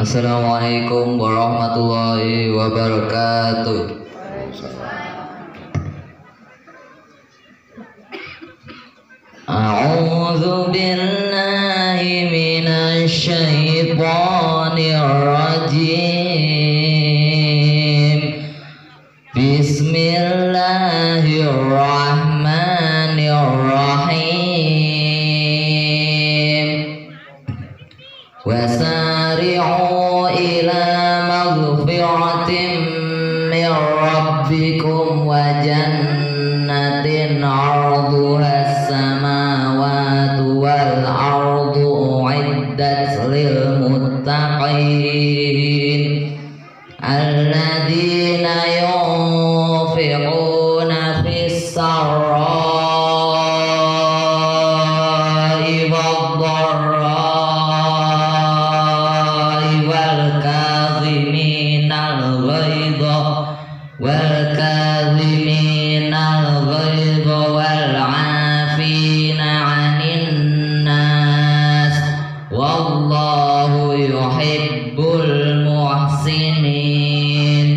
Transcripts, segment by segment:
Assalamualaikum warahmatullahi wabarakatuh. A'udzu billahi minasy syaithanir rajim. Bismillahirrahmanirrahim. Wasari'u ila maghfiratin min rabbikum wa jannatin 'arduhas samawati wal ardu u'iddat lil muttaqin alladzina yunfiquna fis sarra'i wad dharra'i wal kadhiminal ghaidha wal 'afina 'anil nas wallahu yuhibbul muhsinin.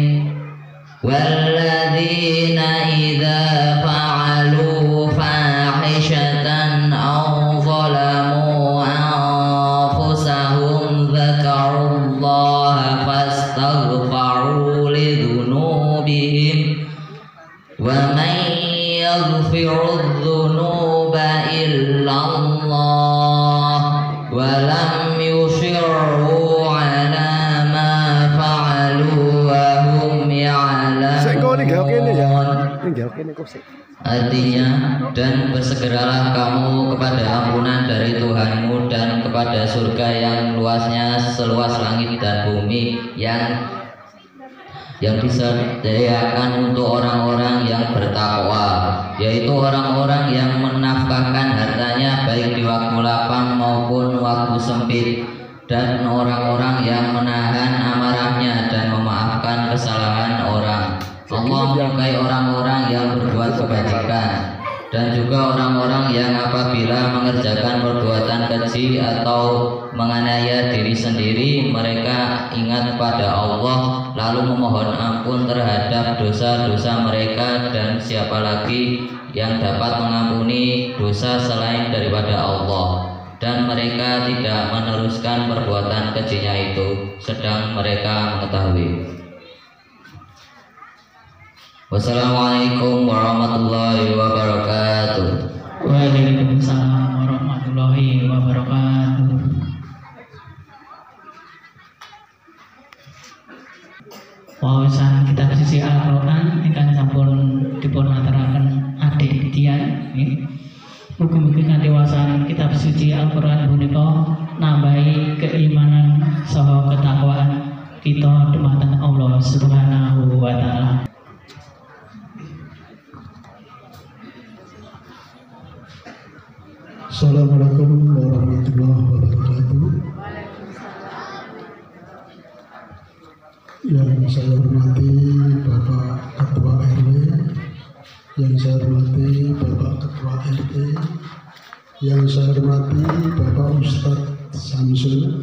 Walladzina idza fa'alu fahishatan aw zalamu anfusahum dzakarullaha fastaghfaru lidzunubihim wa man yaghfiru dzunuba illallah wa lam yusirru ala ma fa'alu wa hum ya'lamun. Artinya, dan bersegeralah kamu kepada ampunan dari Tuhanmu dan kepada surga yang luasnya seluas langit dan bumi yang disediakan untuk orang-orang yang bertakwa, yaitu orang-orang yang menafkahkan hartanya baik di waktu lapang maupun waktu sempit, dan orang-orang yang menahan amarahnya dan memaafkan kesalahan orang. Allah menyukai orang-orang yang berbuat kebajikan, dan juga orang-orang yang apabila mengerjakan perbuatan keji atau menganiaya diri sendiri, mereka ingat pada Allah lalu memohon ampun terhadap dosa-dosa mereka, dan siapa lagi yang dapat mengampuni dosa selain daripada Allah. Dan mereka tidak meneruskan perbuatan kejinya itu sedang mereka mengetahui. Wassalamualaikum warahmatullahi wabarakatuh. Waalaikumsalam warahmatullahi wabarakatuh. Wawasan kitab sisi Al-Quran ingkang sampun dipun aturaken adik Dian. Mugi-mugi kanthi wawasan kitab suci Al-Quran punika nambahi keimanan saha ketakwaan kita dumateng Allah Subhanahu wa taala. Assalamualaikum warahmatullahi wabarakatuh. Yang saya hormati Bapak Ketua RW, yang saya hormati Bapak Ketua RT, yang saya hormati Bapak Ustadz Samsul,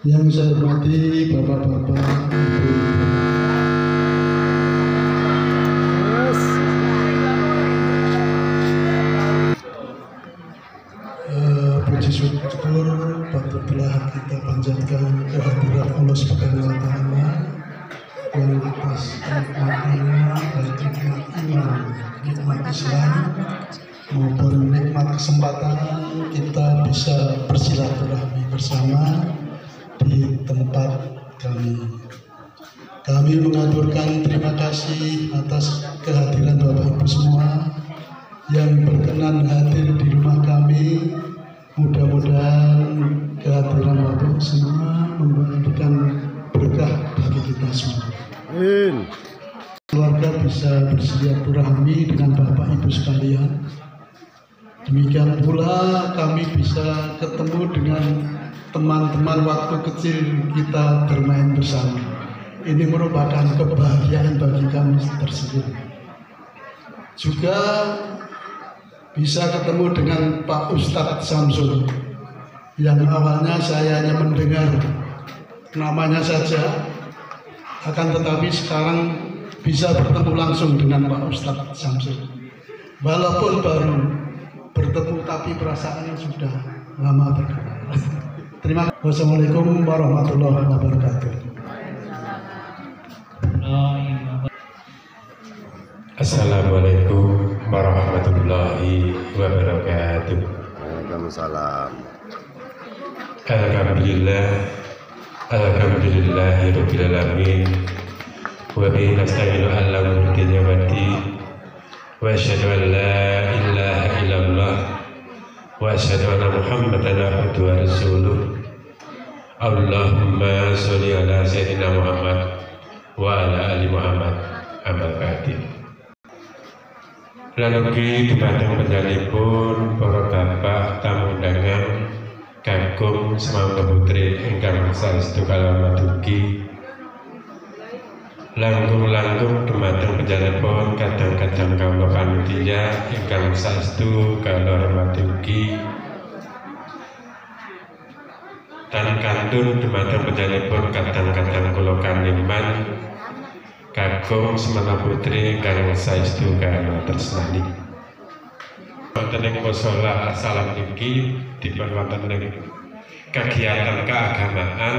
yang saya hormati Bapak-bapak, Ibu-ibu. Puji syukur patutlah kita panjatkan kehadiran Allah Subhanahu wa taala yang atas nikmatnya, baik nikmat iman, nikmat Islam maupun nikmat kesempatan kita bisa bersilaturahmi bersama di tempat kami. Kami mengaturkan terima kasih atas kehadiran Bapak Ibu semua yang berkenan hadir di rumah kami. Mudah-mudahan kehadiran Bapak semua memberikan berkah bagi kita semua. Keluarga bisa bersilaturahmi dengan Bapak Ibu sekalian. Demikian pula kami bisa ketemu dengan teman-teman waktu kecil kita bermain bersama. Ini merupakan kebahagiaan bagi kami tersebut. Juga bisa ketemu dengan Pak Ustadz Samsul yang awalnya saya hanya mendengar, namanya saja, akan tetapi sekarang bisa bertemu langsung dengan Pak Ustadz Samsul. Walaupun baru bertemu tapi perasaannya sudah lama berkenal. Terima kasih. Wassalamualaikum warahmatullahi wabarakatuh. Assalamualaikum warahmatullahi wabarakatuh. Waalaikumsalam. Alhamdulillahirabbil alamin. Wa bihi nasta'inu ala umuri dunya wa asyhadu an la ilaha illallah wa asyhadu anna Muhammadan abduhu wa rasuluh. Allahumma sholli ala sayyidina Muhammad wa ala ali Muhammad. Amal ba'du. Lan ugi dumateng panjenenganipun para bapak tamu undangan kagum semangga putri ingkang saestu kalamadugi langkung-langkung dumateng panjenenganipun kadang-kadang kawula panitia ingkang saestu kalamadugi tan kantun dumateng panjenenganipun kadang-kadang kula kaniman kagum semana putri kang saestu kang tresnani. Wonten ing musala salam niki dipun wonten ing kegiatan keagamaan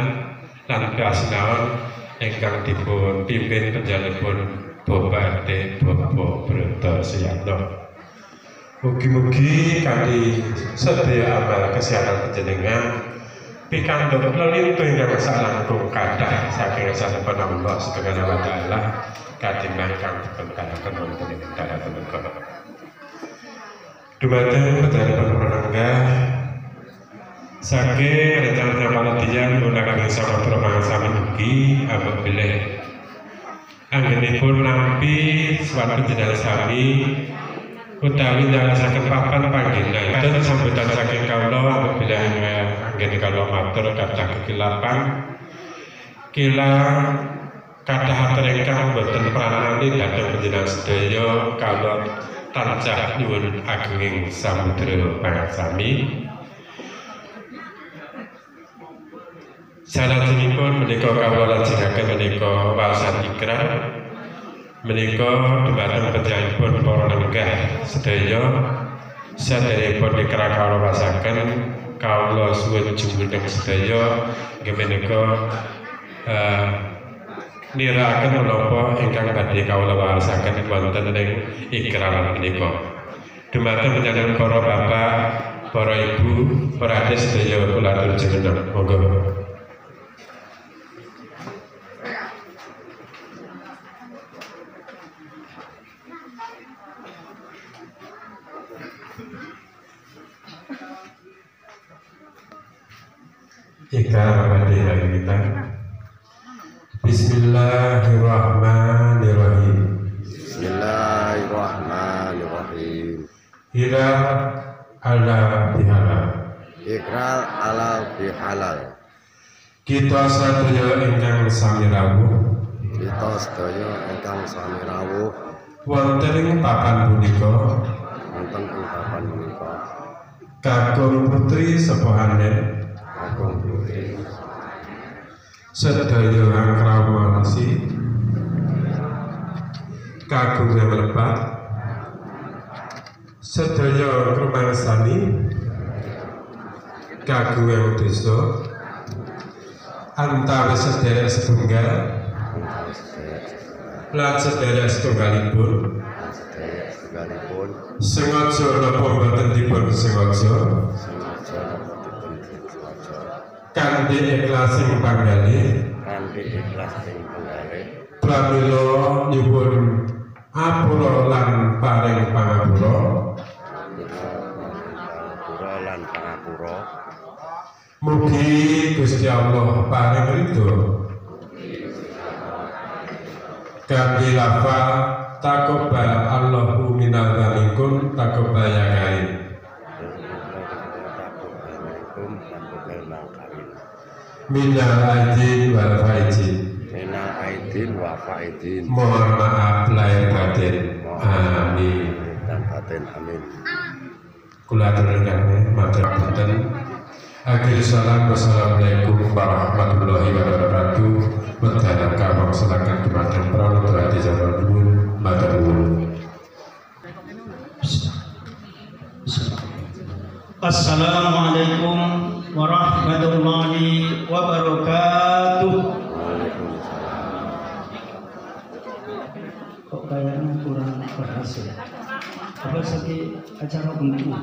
lan kasinaon ingkang dipun pimpin panjenenganipun Bapak RT Bapak Broto Suyatno. Mugi-mugi kanthi sedaya amal kesehatan panjenengan pikantuk lelintu ingkang salangkung kathah saking sanesipun Allah Subhanahu wa taala kadinah kang dipun wonten ing dalam menika. Dumateng panjenengan pranangga saking rencana panitia ngundang sampun sami mugi apabila anggenipun nampi suatu jenazah sami utawi nyalasaken papan panggenan dan sambutan saking kawula apabila anggen kawula matur kathah kekilapan kila kathah atur ingkang boten pranani dhateng panjenengan sedaya kawula tansah nyuwun agenging samudra pangasami. Salajengipun menika kawula lajengaken menika waosan ikrar menika dumateng panjenenganipun para lenggah sedaya saderengipun dikira kawula wasaken kawula suwun jumudeng sedaya inggih menika nirakaken menapa ingkang badhe kawula waosaken wonten ing ikrar menika. Dumateng panjenengan para bapak, para ibu, para adik sedaya kula atur jenengan monggo. Ikrar bagi kita. Bismillahirrahmanirrahim. Bismillahirrahmanirrahim. Ikrar ala bihalal. Ikrar ala bihalal. Kita sadaya ingkang sami rawuh. Kita sedaya ingkang sami rawuh Wonten ing papan punika. wonten ing papan punika. Kakung putri sepuhanen. Kakung putri Sedaya angkramarasi kagum yang melebat sedaya krumangsani kagum yang desa antara sedherek setunggal lan sedherek setunggalipun sengaja napa boten dipun sengaja kanthi ikhlas ing panggalih pramila nyuwun apura lan paring pangapura mugi Gusti Allah paring ridho kanthi lafal taqabbal Allahu minna wa minkum taqabbal ya karim. Minal aidin wal faizin. Minal aidin wa faizin. Mohon maaf lahir batin. Amin. Dan batin amin. Kula aturake matur punten Akhir salam, wassalamualaikum warahmatullahi wabarakatuh. Mendanaka maksanakan dumateng pranoto ati zaman nuwun matur nuwun. Assalamualaikum warahmatullahi wabarakatuh. Kok kayaknya kurang berhasil? Apa lagi acara untuk?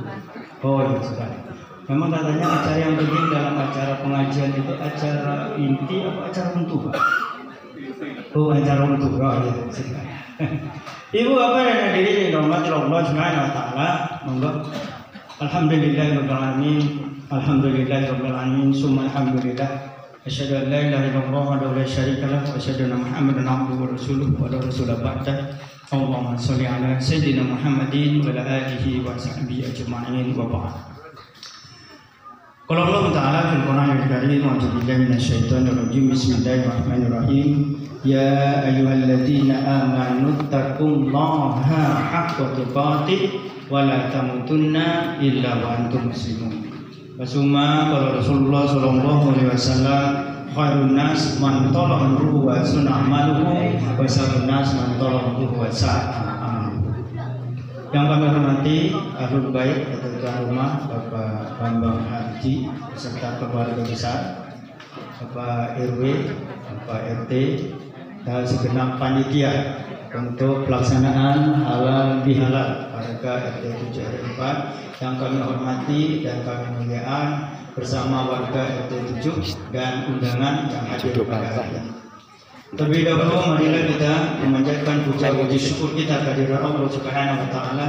Oh ya sudah. Memang katanya acara yang penting dalam acara pengajian itu acara inti apa acara untuk? Oh acara untuk. Oh ya sudah. Ibu apa yang hadirin dirahmati Allah Subhanahu wa taala, monggo. Alhamdulillahirabbil alamin. Alhamdulillahirabbil alamin. Summa alhamdulillah. Asyhadu an la ilaha illallah wa la syarika lah wa asyhadu anna Muhammadan abduhu wa rasuluhu wa la rasula ba'da. Allahumma shalli ala sayyidina Muhammadin wa ala alihi wa sahbihi ajma'in wa ba'd. Qala Allah Ta'ala fil Qur'anil Karim wa billahi minasyaitonir rajim. Bismillahirrahmanirrahim. Ya ayyuhalladzina amanu taqullaha haqqa tuqatih wa la tamutunna illa wa antum muslimun. Wasuma qala Rasulullah sallallahu alaihi wasallam khairun nas man tala amruhu wa sunna amaluhu wa syarrun nas man tala amruhu wa sa'a amaluhu. Yang kami hormati ahlul bait atau tuan rumah Bapak Bambang Haji beserta keluarga besar, Bapak RW, Bapak RT dan segenap panitia untuk pelaksanaan halal bihalal warga RT 7 RW 4 yang kami hormati dan kami muliakan bersama warga RT 7 dan undangan yang hadir pada hari ini. Terlebih dahulu marilah kita memanjatkan puja puji syukur kita kehadirat Allah Subhanahu wa taala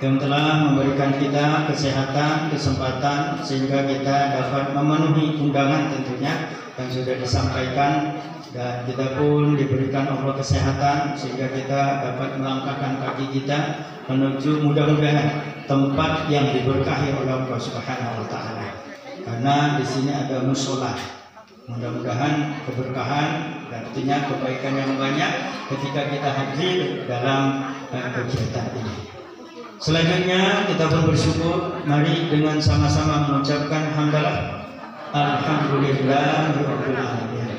yang telah memberikan kita kesehatan, kesempatan sehingga kita dapat memenuhi undangan tentunya yang sudah disampaikan, dan kita pun diberikan Allah kesehatan sehingga kita dapat melangkahkan kaki kita menuju mudah-mudahan tempat yang diberkahi oleh Allah Subhanahu wa taala. Karena di sini ada mushola. Mudah-mudahan keberkahan, artinya kebaikan yang banyak ketika kita hadir dalam kegiatan ini. Selanjutnya kita pun bersyukur, mari dengan sama-sama mengucapkan hamdalah alhamdulillahirabbil alamin.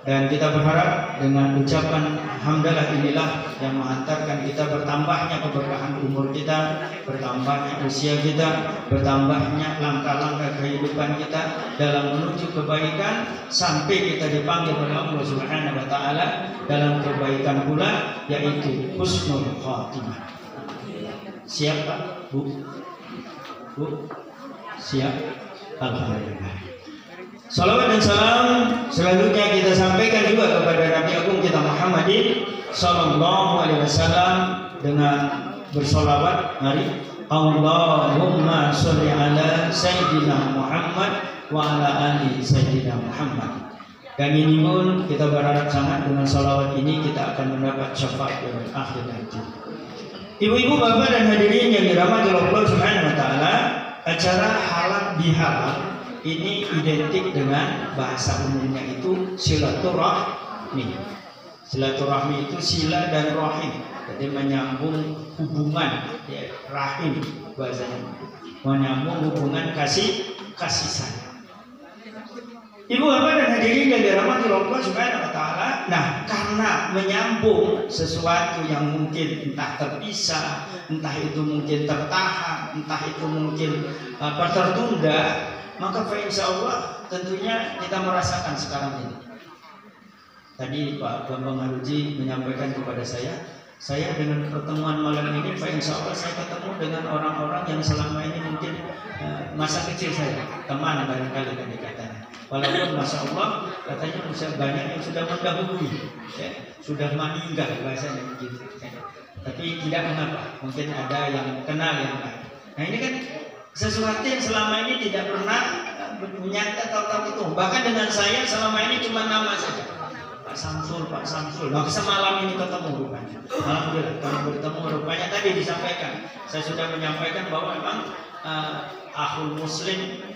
Dan kita berharap dengan ucapan hamdalah inilah yang mengantarkan kita bertambahnya keberkahan umur kita, bertambahnya usia kita, bertambahnya langkah-langkah kehidupan kita dalam menuju kebaikan sampai kita dipanggil oleh Allah Subhanahu wa taala dalam kebaikan pula, yaitu husnul khatimah. Siap Pak? Bu? Siap? Alhamdulillah. Salawat dan salam selanjutnya kita sampaikan juga kepada Nabi Agung kita Muhammadin sallallahu alaihi wasallam dengan bersolawat. Mari Allahumma sholli ala sayyidina Muhammad wa ala ali sayyidina Muhammad. Dan ini pun kita berharap sangat dengan salawat ini kita akan mendapat syafaat yang akhir nanti. Ibu-ibu, bapak dan hadirin yang dirahmati Allah Subhanahu wa taala, acara halal bihalal ini identik dengan bahasa umumnya itu silaturahmi. Silaturahmi itu sila dan rahim, jadi menyambung hubungan, ya, rahim bahasanya, menyambung hubungan kasih sayang. Ibu bapak dan hadirin yang dirahmati Allah Subhanahu wa taala, nah karena menyambung sesuatu yang mungkin entah terpisah, entah itu mungkin tertahan, entah itu mungkin tertunda, maka insya Allah tentunya kita merasakan sekarang ini. Tadi Pak Bambang Haruji menyampaikan kepada saya dengan pertemuan malam ini, insya Allah saya ketemu dengan orang-orang yang selama ini mungkin masa kecil saya, teman barangkali kan dikatakan. Walaupun Masya Allah katanya banyak yang sudah mendahului, ya, sudah meninggal bahasanya begitu. Ya. Tapi tidak mengapa, mungkin ada yang kenal yang lain. Nah ini kan sesuatu yang selama ini tidak pernah menyangka tahu itu. Bahkan dengan saya selama ini cuma nama saja, Pak Samsul. Nah, semalam ini ketemu rupanya. Alhamdulillah kami bertemu rupanya. Tadi disampaikan, saya sudah menyampaikan bahwa memang akhul muslim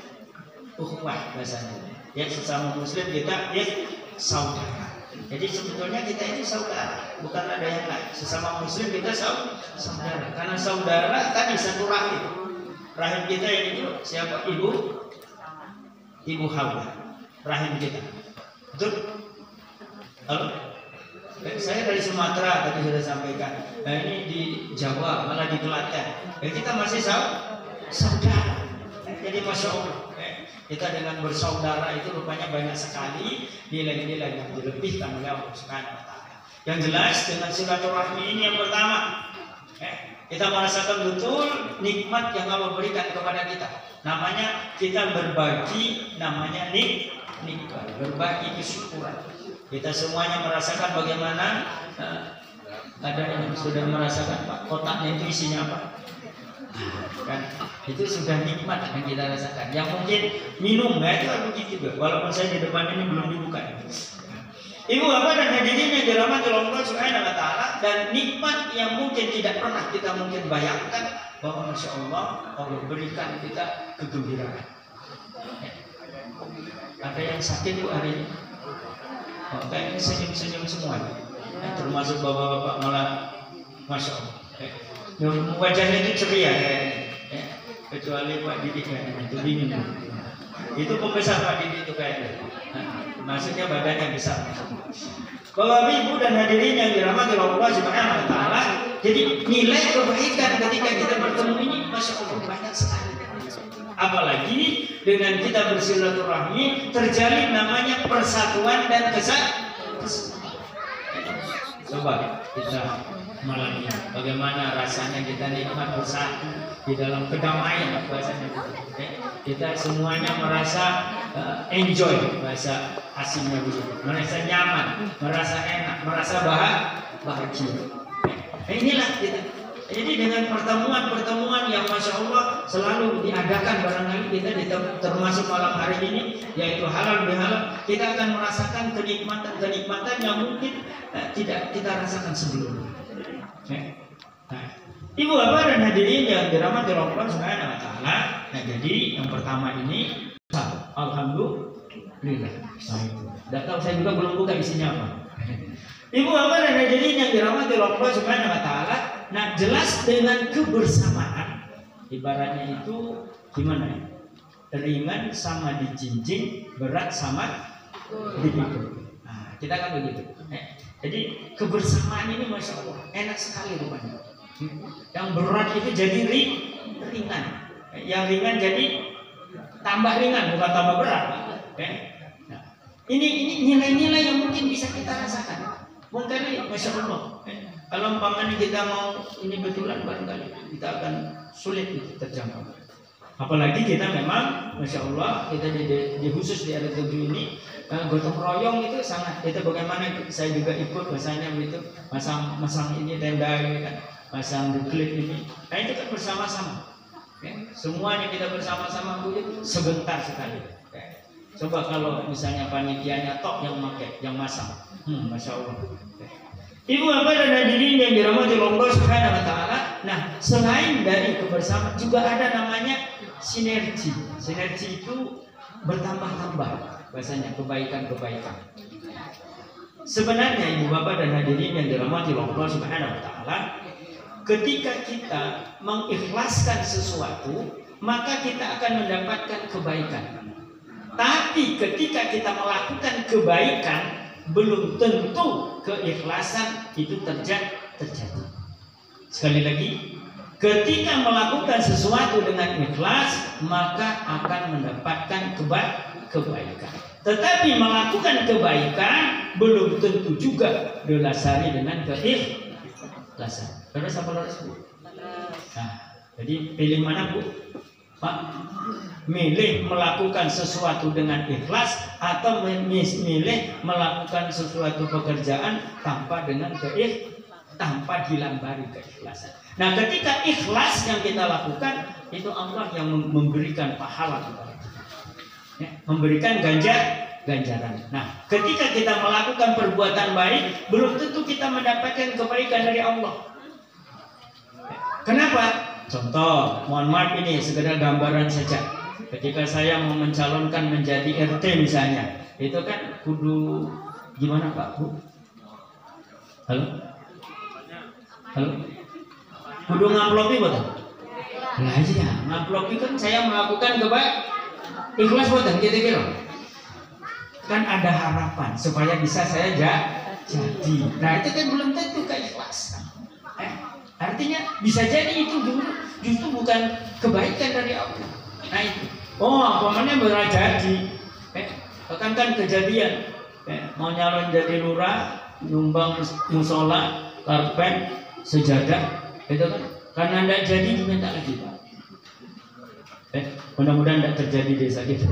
ukhuwah bahasanya. Ya, sesama muslim kita ya saudara. Jadi sebetulnya kita ini saudara, bukan ada yang lain. Sesama muslim kita saudara. Karena saudara tadi satu rahim. Rahim kita ini siapa? Ibu Ibu Hawa, rahim kita. Betul? Halo? Saya dari Sumatera tadi sudah sampaikan. Nah, ini di Jawa, malah di Klaten. Kita masih saudara. Jadi Masya Allah, kita dengan bersaudara itu rupanya banyak sekali nilai-nilai yang dilebihkan oleh Allah Subhanahu wa Ta'ala. Yang jelas dengan silaturahmi ini yang pertama, kita merasakan betul nikmat yang Allah berikan kepada kita. Namanya kita berbagi, namanya nikmat, berbagi kesyukuran. Kita semuanya merasakan bagaimana ada yang sudah merasakan Pak, kotaknya itu isinya apa? Kan itu sudah nikmat yang kita rasakan. Yang mungkin minum, itu begitu juga. Walaupun saya di depan ini belum dibuka. Ibu bapak dan hadirin yang dirahmati Allah Subhanahu wa Ta'ala, dan nikmat yang mungkin tidak pernah kita mungkin bayangkan, bahwa Masya Allah Allah berikan kita kegembiraan. Ada yang sakit Bu hari ini? Kayaknya senyum-senyum semua, termasuk bapak-bapak malah Masya Allah. Wajahnya itu ceria, kecuali Pak Didik itu dingin. Itu pembesar Pak Didik itu kayaknya. Maksudnya badannya besar. Bapak Ibu dan hadirin yang dirahmati Allah Subhanahu wa Ta'ala, jadi nilai kebaikan ketika kita bertemu ini Masya Allah banyak sekali. Apalagi dengan kita bersilaturahmi terjalin namanya persatuan dan kesatuan. Coba kita malam ini bagaimana rasanya kita nikmat bersatu di dalam kedamaian bahasanya. Kita semuanya merasa enjoy, bahasa asingnya begitu, merasa nyaman, merasa enak, merasa bahagia. Inilah kita. Jadi dengan pertemuan-pertemuan yang Masya Allah selalu diadakan, barangkali kita termasuk malam hari ini, yaitu halal bihalal, kita akan merasakan kenikmatan-kenikmatan yang mungkin tidak kita rasakan sebelumnya. Nah, Ibu bapak dan hadirin yang dirahmati Allah Subhanahu wa Ta'ala. Nah, jadi yang pertama ini alhamdulillah. Nah, itu. Tidak tahu, saya juga belum buka isinya apa. Ibu bapak dan hadirin yang dirahmati Allah Subhanahu wa Ta'ala. Nah, jelas dengan kebersamaan, ibaratnya itu gimana ya? Ringan sama dijinjing, berat sama dipikul. Nah, kita kan begitu. Jadi kebersamaan ini Masya Allah enak sekali rupanya. Yang berat itu jadi ringan, yang ringan jadi tambah ringan, bukan tambah berat. Nah, ini nilai-nilai yang mungkin bisa kita rasakan. Mungkin Masya Allah. Kalau umpamanya kita mau ini betulan, barangkali kita akan sulit terjangkau. Apalagi kita memang Masya Allah kita di khusus di RT7 ini gotong royong itu sangat. Itu bagaimana saya juga ikut bahasanya begitu, masang ini tenda ini kan, masang buklet ini. Nah itu kan bersama-sama. Semuanya kita bersama-sama begitu sebentar sekali. Coba kalau misalnya panitianya tok yang pakai, yang masang, Masya Allah. Ibu bapak dan hadirin yang dirahmati Allah Subhanahu wa Ta'ala. Nah, selain dari kebersamaan juga ada namanya sinergi. Sinergi itu bertambah-tambah, bahasanya kebaikan-kebaikan. Sebenarnya ibu bapak dan hadirin yang dirahmati Allah Subhanahu wa Ta'ala, ketika kita mengikhlaskan sesuatu, maka kita akan mendapatkan kebaikan. Tapi ketika kita melakukan kebaikan, belum tentu keikhlasan itu terjadi. Sekali lagi, ketika melakukan sesuatu dengan ikhlas, maka akan mendapatkan kebaikan. Tetapi melakukan kebaikan belum tentu juga didasari dengan keikhlasan. Terus apa lurus Bu? Nah, jadi pilih mana Bu? Pak, milih melakukan sesuatu dengan ikhlas atau milih melakukan sesuatu pekerjaan tanpa tanpa dilambari keikhlasan. Nah, ketika ikhlas yang kita lakukan, itu Allah yang memberikan pahala kepada kita, memberikan ganjaran. Nah, ketika kita melakukan perbuatan baik, belum tentu kita mendapatkan kebaikan dari Allah. Kenapa? Contoh, mohon maaf ini sekedar gambaran saja. Ketika saya mau mencalonkan menjadi RT misalnya, itu kan kudu gimana Pak Bu? Halo? Kudu ngaplopi betul? Nah iya, ngaplopi kan saya melakukan Ikhlas boten kira-kira. Kan ada harapan supaya bisa saya jadi. Nah itu kan belum tentu keikhlasan. Artinya bisa jadi itu justru bukan kebaikan dari Allah. Nah itu. Oh, apamanya benar jadi. Bahkan kan kejadian. Mau nyalon jadi lurah, nyumbang musola, karpet, sejadah, itu kan. Karena tidak jadi diminta lagi Pak. Mudah-mudahan tidak terjadi desa kita.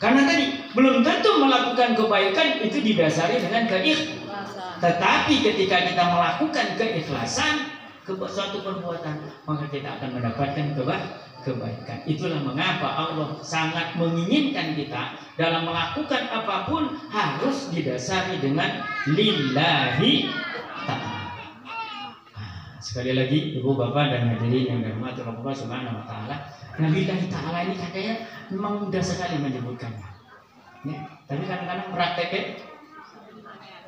Karena tadi belum tentu melakukan kebaikan itu didasari dengan keikhlasan. Tetapi ketika kita melakukan keikhlasan suatu perbuatan, maka kita akan mendapatkan kebaikan. Itulah mengapa Allah sangat menginginkan kita dalam melakukan apapun harus didasari dengan lillahi ta'ala. Sekali lagi Ibu Bapak dan hadirin yang dirahmati Allah Subhanahu wa taala, lillahi ta'ala ini katanya memang mudah sekali menyebutkannya. Ya, tapi kadang-kadang prakteknya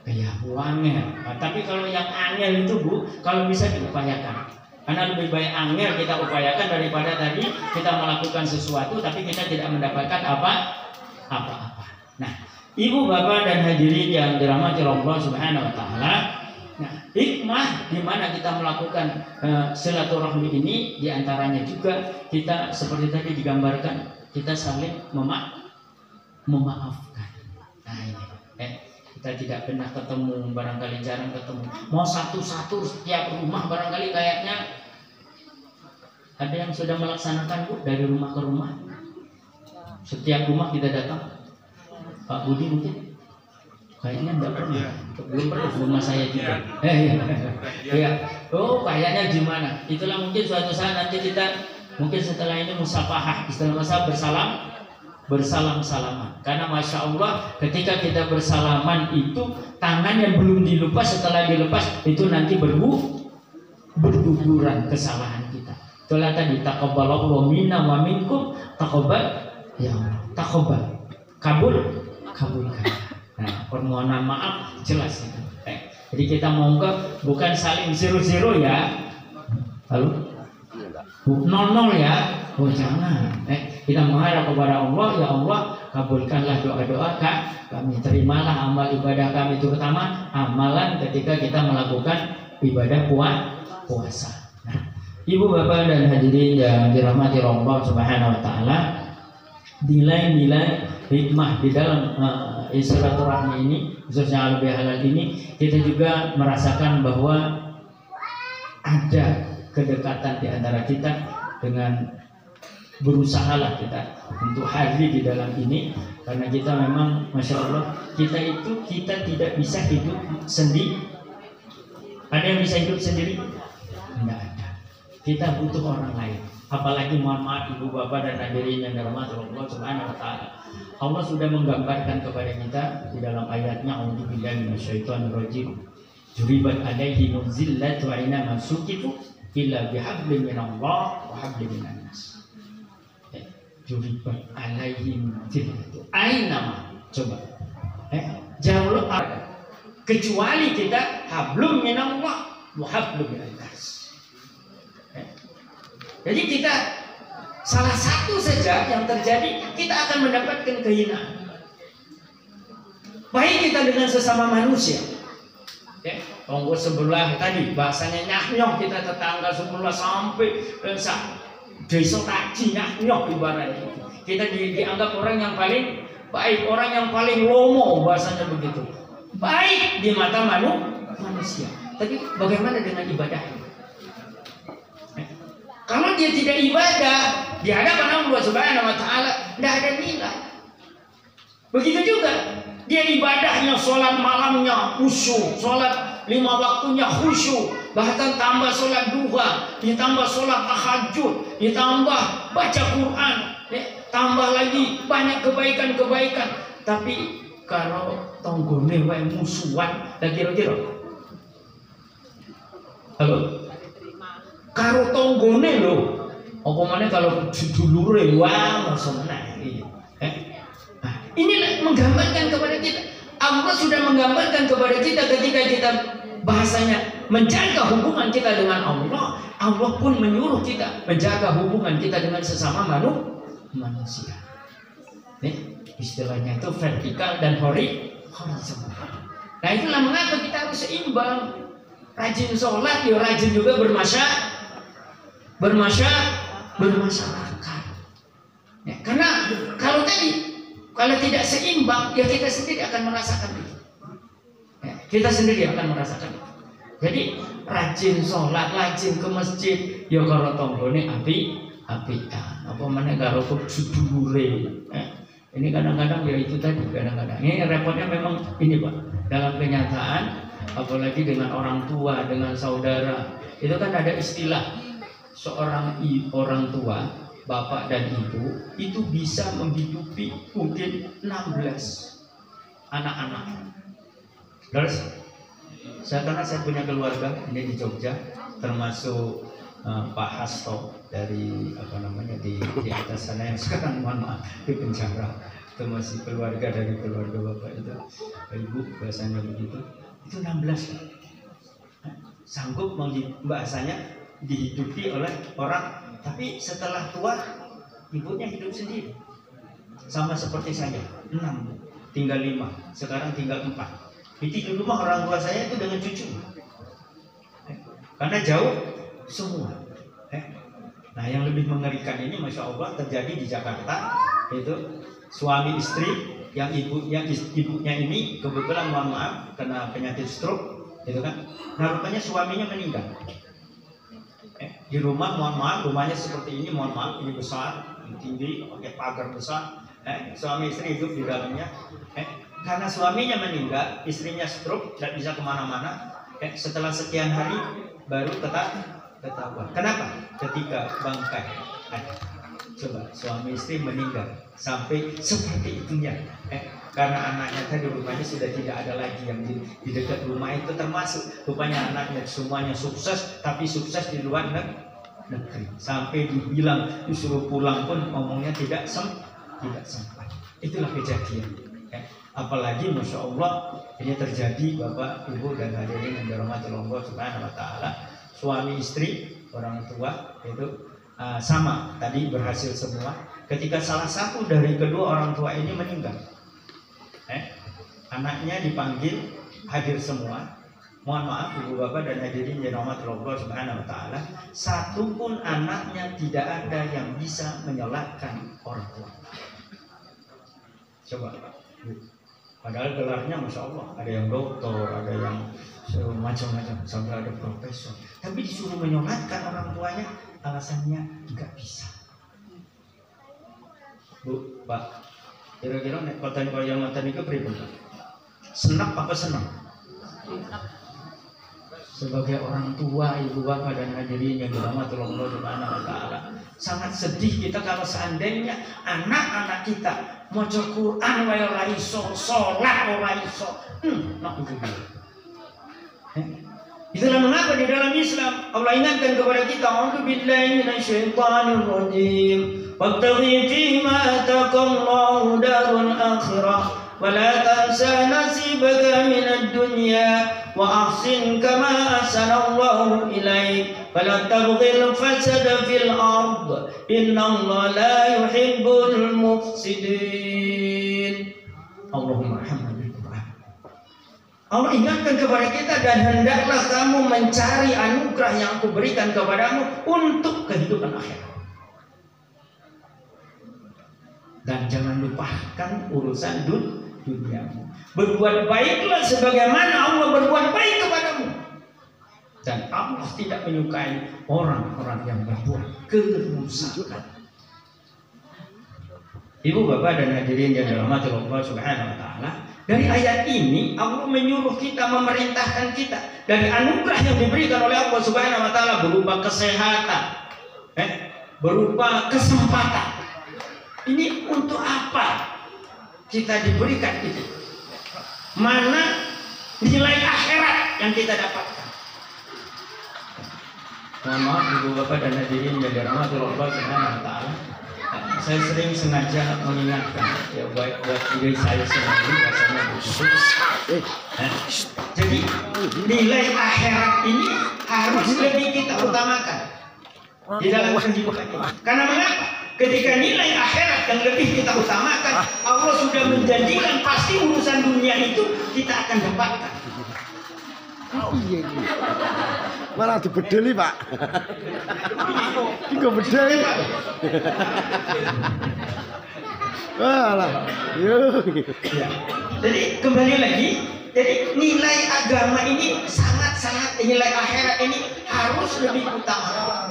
ya uangnya. Tapi kalau yang angel itu Bu, kalau bisa diupayakan. Karena lebih baik angel kita upayakan daripada tadi kita melakukan sesuatu tapi kita tidak mendapatkan apa-apa. Nah, Ibu Bapak dan hadirin yang dirahmati Allah Subhanahu wa taala, nah, hikmah di mana kita melakukan silaturahmi ini diantaranya juga kita seperti tadi digambarkan kita saling memaafkan. Nah ini, kita tidak pernah ketemu, barangkali jarang ketemu. Mau satu-satu setiap rumah barangkali kayaknya ada yang sudah melaksanakan Bu dari rumah ke rumah. Setiap rumah kita datang. Pak Budi mungkin kayaknya enggak pernah. Belum pernah rumah saya juga. Ya. Oh, kayaknya gimana? Itulah mungkin suatu saat nanti kita mungkin setelah ini musafahah, istilah masa bersalam-salaman. Karena Masya Allah ketika kita bersalaman itu tangan yang belum dilepas, setelah dilepas itu nanti berguguran kesalahan kita. Itulah tadi taqabbalallahu minna wa minkum, taqabbal ya Allah, taqabbal, kabulkan. Nah, permohonan maaf jelas itu. Jadi kita monggo bukan saling zero ya. Lalu 00 ya. Oh jangan. Kita menghadap kepada Allah, ya Allah kabulkanlah doa-doa kami, terimalah amal ibadah kami, terutama amalan ketika kita melakukan ibadah puasa. Nah, Ibu Bapak dan hadirin yang dirahmati Allah Subhanahu wa taala, nilai-nilai hikmah di dalam silaturahmi ini, khususnya lebih halal ini, kita juga merasakan bahwa ada kedekatan di antara kita dengan berusahalah kita untuk hadir di dalam ini, karena kita memang Masya Allah kita tidak bisa hidup sendiri. Ada yang bisa hidup sendiri? Tidak ada. Kita butuh orang lain. Apalagi mohon maaf Ibu Bapak dan hadirin yang dirahmati Allah Subhanahu wa taala. Allah sudah menggambarkan kepada kita di dalam ayatnya, a'udzubillahi minasyaitonirrajim. Juribat alaihim zillatu aina masukifu illa bihablin minallah wa hablin minannas. Juribat alaihim zillatu aina coba. Jauh kecuali kita hablum minallah wa hablum minannas. Jadi kita salah satu saja yang terjadi kita akan mendapatkan kehinaan. Baik kita dengan sesama manusia. Tonggo sebelah tadi bahasanya nyah-nyoh, kita tetangga sebelah sampai desa taji nyah-nyoh ibaratnya. Kita dianggap orang yang paling baik, orang yang paling lomo, bahasanya begitu. Baik di mata manusia. Tapi bagaimana dengan ibadahnya? Kalau dia tidak ibadah di hadapan Allah Subhanahu wa taala, tidak ada nilai. Begitu juga dia ibadahnya, sholat malamnya khusyuk, sholat 5 waktunya khusyuk, bahkan tambah sholat duha, ditambah sholat tahajud, ditambah baca Quran, tambah lagi banyak kebaikan-kebaikan. Tapi kalau tonggone wae musuhan, kira-kira halo? Karo tonggone lho, apa mana kalau dulure wah maksudnya inilah menggambarkan kepada kita. Allah sudah menggambarkan kepada kita ketika kita bahasanya menjaga hubungan kita dengan Allah. Allah pun menyuruh kita menjaga hubungan kita dengan sesama manusia. Istilahnya itu vertikal dan horizontal. Nah itulah mengapa kita harus seimbang. Rajin sholat, ya rajin juga bermasyarakat. Ya, karena kalau tidak seimbang, ya kita sendiri akan merasakan itu. Ya, kita sendiri akan merasakan itu. Jadi rajin sholat, rajin ke masjid, ya kalau tonggone api-apian. Apa mana kalau kudure. Ini kadang-kadang ya itu tadi, kadang-kadang ini repotnya memang ini Pak, dalam kenyataan apalagi dengan orang tua, dengan saudara, itu kan ada istilah seorang orang tua, bapak dan ibu itu bisa menghidupi mungkin 16 anak-anak. Terus karena saya punya keluarga ini di Jogja, termasuk Pak Hasto dari di atas sana yang sekarang mohon maaf di penjara, itu masih keluarga dari keluarga bapak itu, ibu bahasanya begitu, itu 16 sanggup bahasanya dihidupi oleh orang, tapi setelah tua ibunya hidup sendiri, sama seperti saya 6 tinggal 5, sekarang tinggal 4. Di rumah orang tua saya itu dengan cucu, karena jauh semua. Nah yang lebih mengerikan ini Masya Allah terjadi di Jakarta, itu suami istri yang ibunya ini kebetulan mohon maaf kena penyakit stroke, gitu kan. Nah rupanya suaminya meninggal. Di rumah mohon maaf, rumahnya seperti ini, mohon maaf ini besar, tinggi, pakai pagar besar. Suami istri hidup di dalamnya. Karena suaminya meninggal, istrinya stroke, tidak bisa kemana-mana. Setelah sekian hari baru ketahuan. Kenapa? Ketika bangkai. Coba suami istri meninggal sampai seperti itunya. Karena anaknya tadi rumahnya sudah tidak ada lagi yang di dekat rumah itu, termasuk rupanya anaknya semuanya sukses, tapi sukses di luar negeri. Sampai dibilang disuruh pulang pun ngomongnya tidak sempat. Itulah kejadian. Apalagi Masya Allah ini terjadi Bapak, Ibu dan hadirin yang dirahmati Allah Subhanahu wa Ta'ala, suami istri orang tua itu sama tadi berhasil semua. Ketika salah satu dari kedua orang tua ini meninggal, anaknya dipanggil hadir semua. Mohon maaf Ibu Bapak dan hadirin yang dirahmati Allah Subhanahu wa Ta'ala, satu pun anaknya tidak ada yang bisa menyolatkan orang tua. Coba. Padahal gelarnya Masya Allah, ada yang doktor, ada yang macam-macam, sampai ada profesor. Tapi disuruh menyolatkan orang tuanya, alasannya nggak bisa. Bu, Pak, kira-kira nek konten kaya ngoten niku pripun? Senang apa senang? Sebagai orang tua, ibu bapak dan hadirin yang dirahmati Allah Subhanahu wa Ta'ala, sangat sedih kita kalau seandainya anak-anak kita maca Quran wae ora iso, salat ora iso. Itulah mengapa di dalam Islam Allah ingatkan kepada kita, a'udzu billahi minasyaitonir rajim. Wattaqi fima ataqallahu darul akhirah wa la tansa nasibaka minad dunya wa ahsin kama ahsanallahu ilaik wa la tabghil fasada fil ard innallaha la yuhibbul mufsidin. Allahumma rahmani Tuhan. Allah ingatkan kepada kita, dan hendaklah kamu mencari anugerah yang aku berikan kepadamu untuk kehidupan akhirat. Dan jangan lupakan urusan duniamu. Berbuat baiklah sebagaimana Allah berbuat baik kepadamu. Dan Allah tidak menyukai orang-orang yang berbuat kerusakan. Ibu bapak dan hadirin yang dirahmati Allah Subhanahu wa Ta'ala, dari ayat ini Allah menyuruh kita, memerintahkan kita dari anugerah yang diberikan oleh Allah Subhanahu wa Ta'ala berupa kesehatan, berupa kesempatan. Ini untuk apa kita diberikan itu? Mana nilai akhirat yang kita dapatkan? Mohon maaf ibu bapak dan hadirin yang dirahmati Allah Subhanahu wa Ta'ala, saya sering sengaja mengingatkan ya buat diri saya sendiri rasanya begitu. Jadi nilai akhirat ini harus lebih kita utamakan di dalam kehidupan kita. Karena mengapa? Ketika nilai akhirat yang lebih kita utamakan, Allah sudah menjanjikan pasti urusan dunia itu kita akan dapatkan. Iya. Malah dibedeli, Pak. Iki bedeli. Walah. Yo. Jadi kembali lagi, jadi nilai agama ini sangat-sangat, nilai akhirat ini harus lebih utama.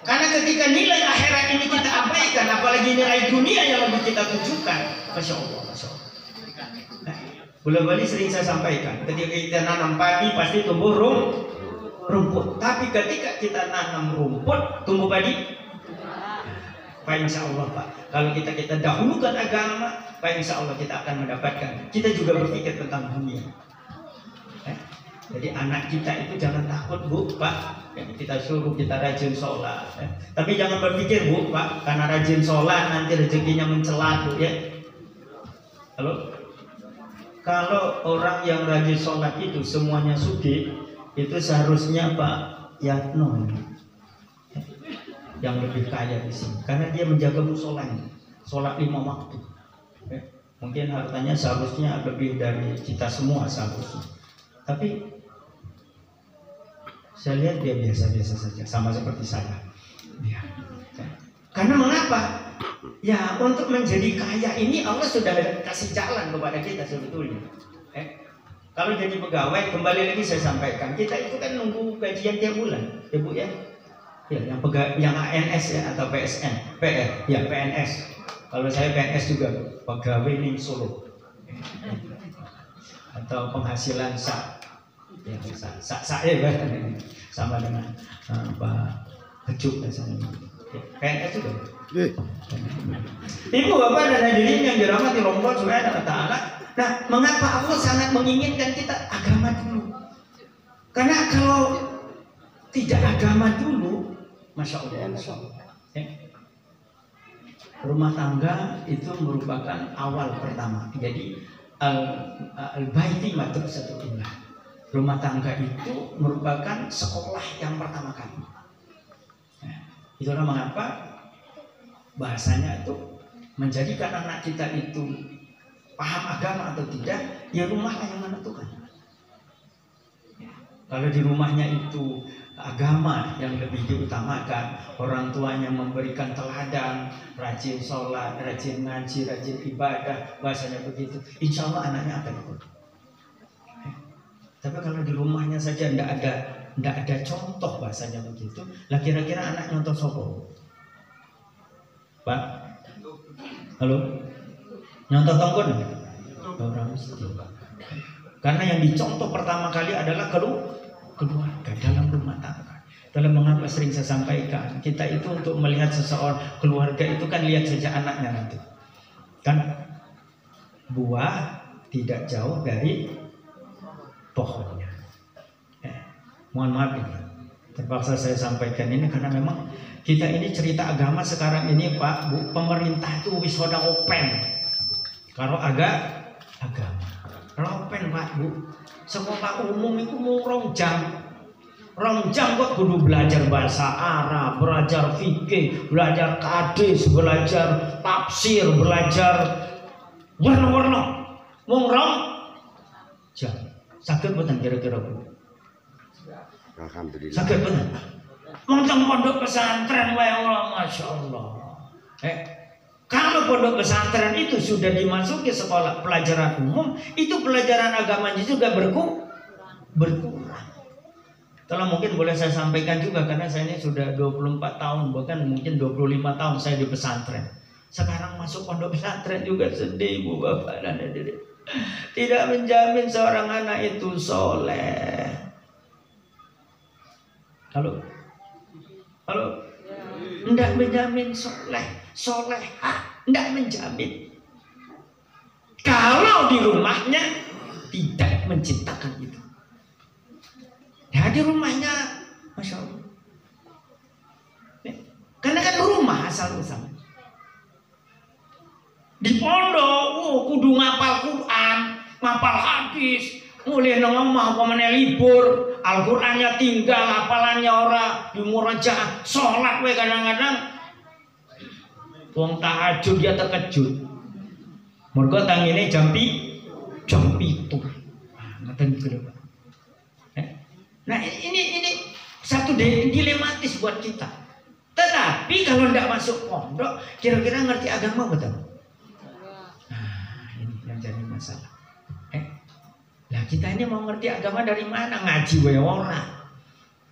Karena ketika nilai akhirat ini kita abaikan, apalagi nilai dunia yang lebih kita tunjukkan, Masya Allah, Masya Allah. Nah, bola-bali sering saya sampaikan, ketika kita nanam padi pasti tumbuh rumput. Tapi ketika kita nanam rumput, tumbuh padi. Pak insya Allah Pak, kalau kita dahulukan agama, Pak insya Allah kita akan mendapatkan. Kita juga berpikir tentang dunia. Jadi anak kita itu jangan takut Bu, Pak. Kita suruh kita rajin sholat. Tapi jangan berpikir Bu, Pak, karena rajin sholat nanti rezekinya mencelat Bu ya. Halo? Kalau orang yang rajin sholat itu semuanya sugih, itu seharusnya Pak Yatno yang lebih kaya di sini, karena dia menjaga musolanya, sholat 5 waktu. Mungkin hartanya seharusnya lebih dari kita semua seharusnya. Tapi saya lihat dia biasa-biasa saja, sama seperti saya. Ya. Karena mengapa? Ya untuk menjadi kaya ini Allah sudah kasih jalan kepada kita sebetulnya. Kalau jadi pegawai, kembali lagi saya sampaikan, kita itu kan nunggu gajian tiap bulan, ya Bu ya. Ya, yang ANS ya atau PSN, PR, ya PNS. Kalau saya PNS juga, pegawai ning Solo. Atau penghasilan sak, ya sak sama dengan Pak Kejuk misalnya. PNS juga. Ibu bapak dan hadirin yang dirahmati Allah Subhanahu wa taala. Nah, mengapa Allah sangat menginginkan kita agama dulu? Karena kalau tidak agama dulu, Masya Allah, Masya Allah. Rumah tangga itu merupakan awal pertama. Jadi al-baiti madrasatullah. Rumah tangga itu merupakan sekolah yang pertama kali. Itulah mengapa bahasanya itu menjadikan anak kita itu paham agama atau tidak, ya rumahlah yang menentukan. Kalau di rumahnya itu agama yang lebih diutamakan, orang tuanya memberikan teladan, rajin sholat, rajin ngaji, rajin ibadah, bahasanya begitu, insya Allah anaknya akan ikut. Tapi kalau di rumahnya saja tidak ada contoh bahasanya begitu, lah kira-kira anak nyontoh sopo? Pak? Halo? Nyontoh tongkon? Orang mesti. Karena yang dicontoh pertama kali adalah keluarga dalam rumah tangga. Dalam mengapa sering saya sampaikan, kita itu untuk melihat seseorang keluarga itu kan lihat saja anaknya nanti. Kan buah tidak jauh dari pohonnya. Mohon maaf ini, terpaksa saya sampaikan ini karena memang kita ini cerita agama sekarang ini Pak Bu, pemerintah itu wis pada open. Kalau agama open Pak Bu, sekolah umum itu mau 2 jam. 2 jam kok kudu belajar bahasa Arab, belajar fikih, belajar hadis, belajar tafsir, belajar warna-warna. Mau 2 jam. Sakit betul kira-kira Bu? Alhamdulillah. Sakit betul. Montong pondok pesantren wae Allah, Masya Allah. Kalau pondok pesantren itu sudah dimasuki sekolah pelajaran umum, itu pelajaran agamanya juga berkurang. Kalau mungkin boleh saya sampaikan juga, karena saya ini sudah 24 tahun, bahkan mungkin 25 tahun saya di pesantren. Sekarang masuk pondok pesantren juga sedih Bu Bapak dan hadirin. Tidak menjamin seorang anak itu soleh. Halo? Tidak menjamin solehah, tidak menjamin. Kalau di rumahnya tidak menciptakan itu. Ya di rumahnya, Masya Allah. Karena kan rumah asal-usul. Di pondok, kudu ngapal Quran, ngapal hadis, mulai ngomong apa mana libur, Al-Qurannya tinggal, hafalannya ora, di murajaah, sholat we kadang-kadang Wong tahajud dia terkejut. Mergo tangine jam 7. Ngoten iki lho. Nah, ini satu dilematis buat kita. Tetapi kalau tidak masuk pondok, kira-kira ngerti agama betul? Nah, ini yang jadi masalah. Nah, kita ini mau ngerti agama dari mana? Ngaji wae ora.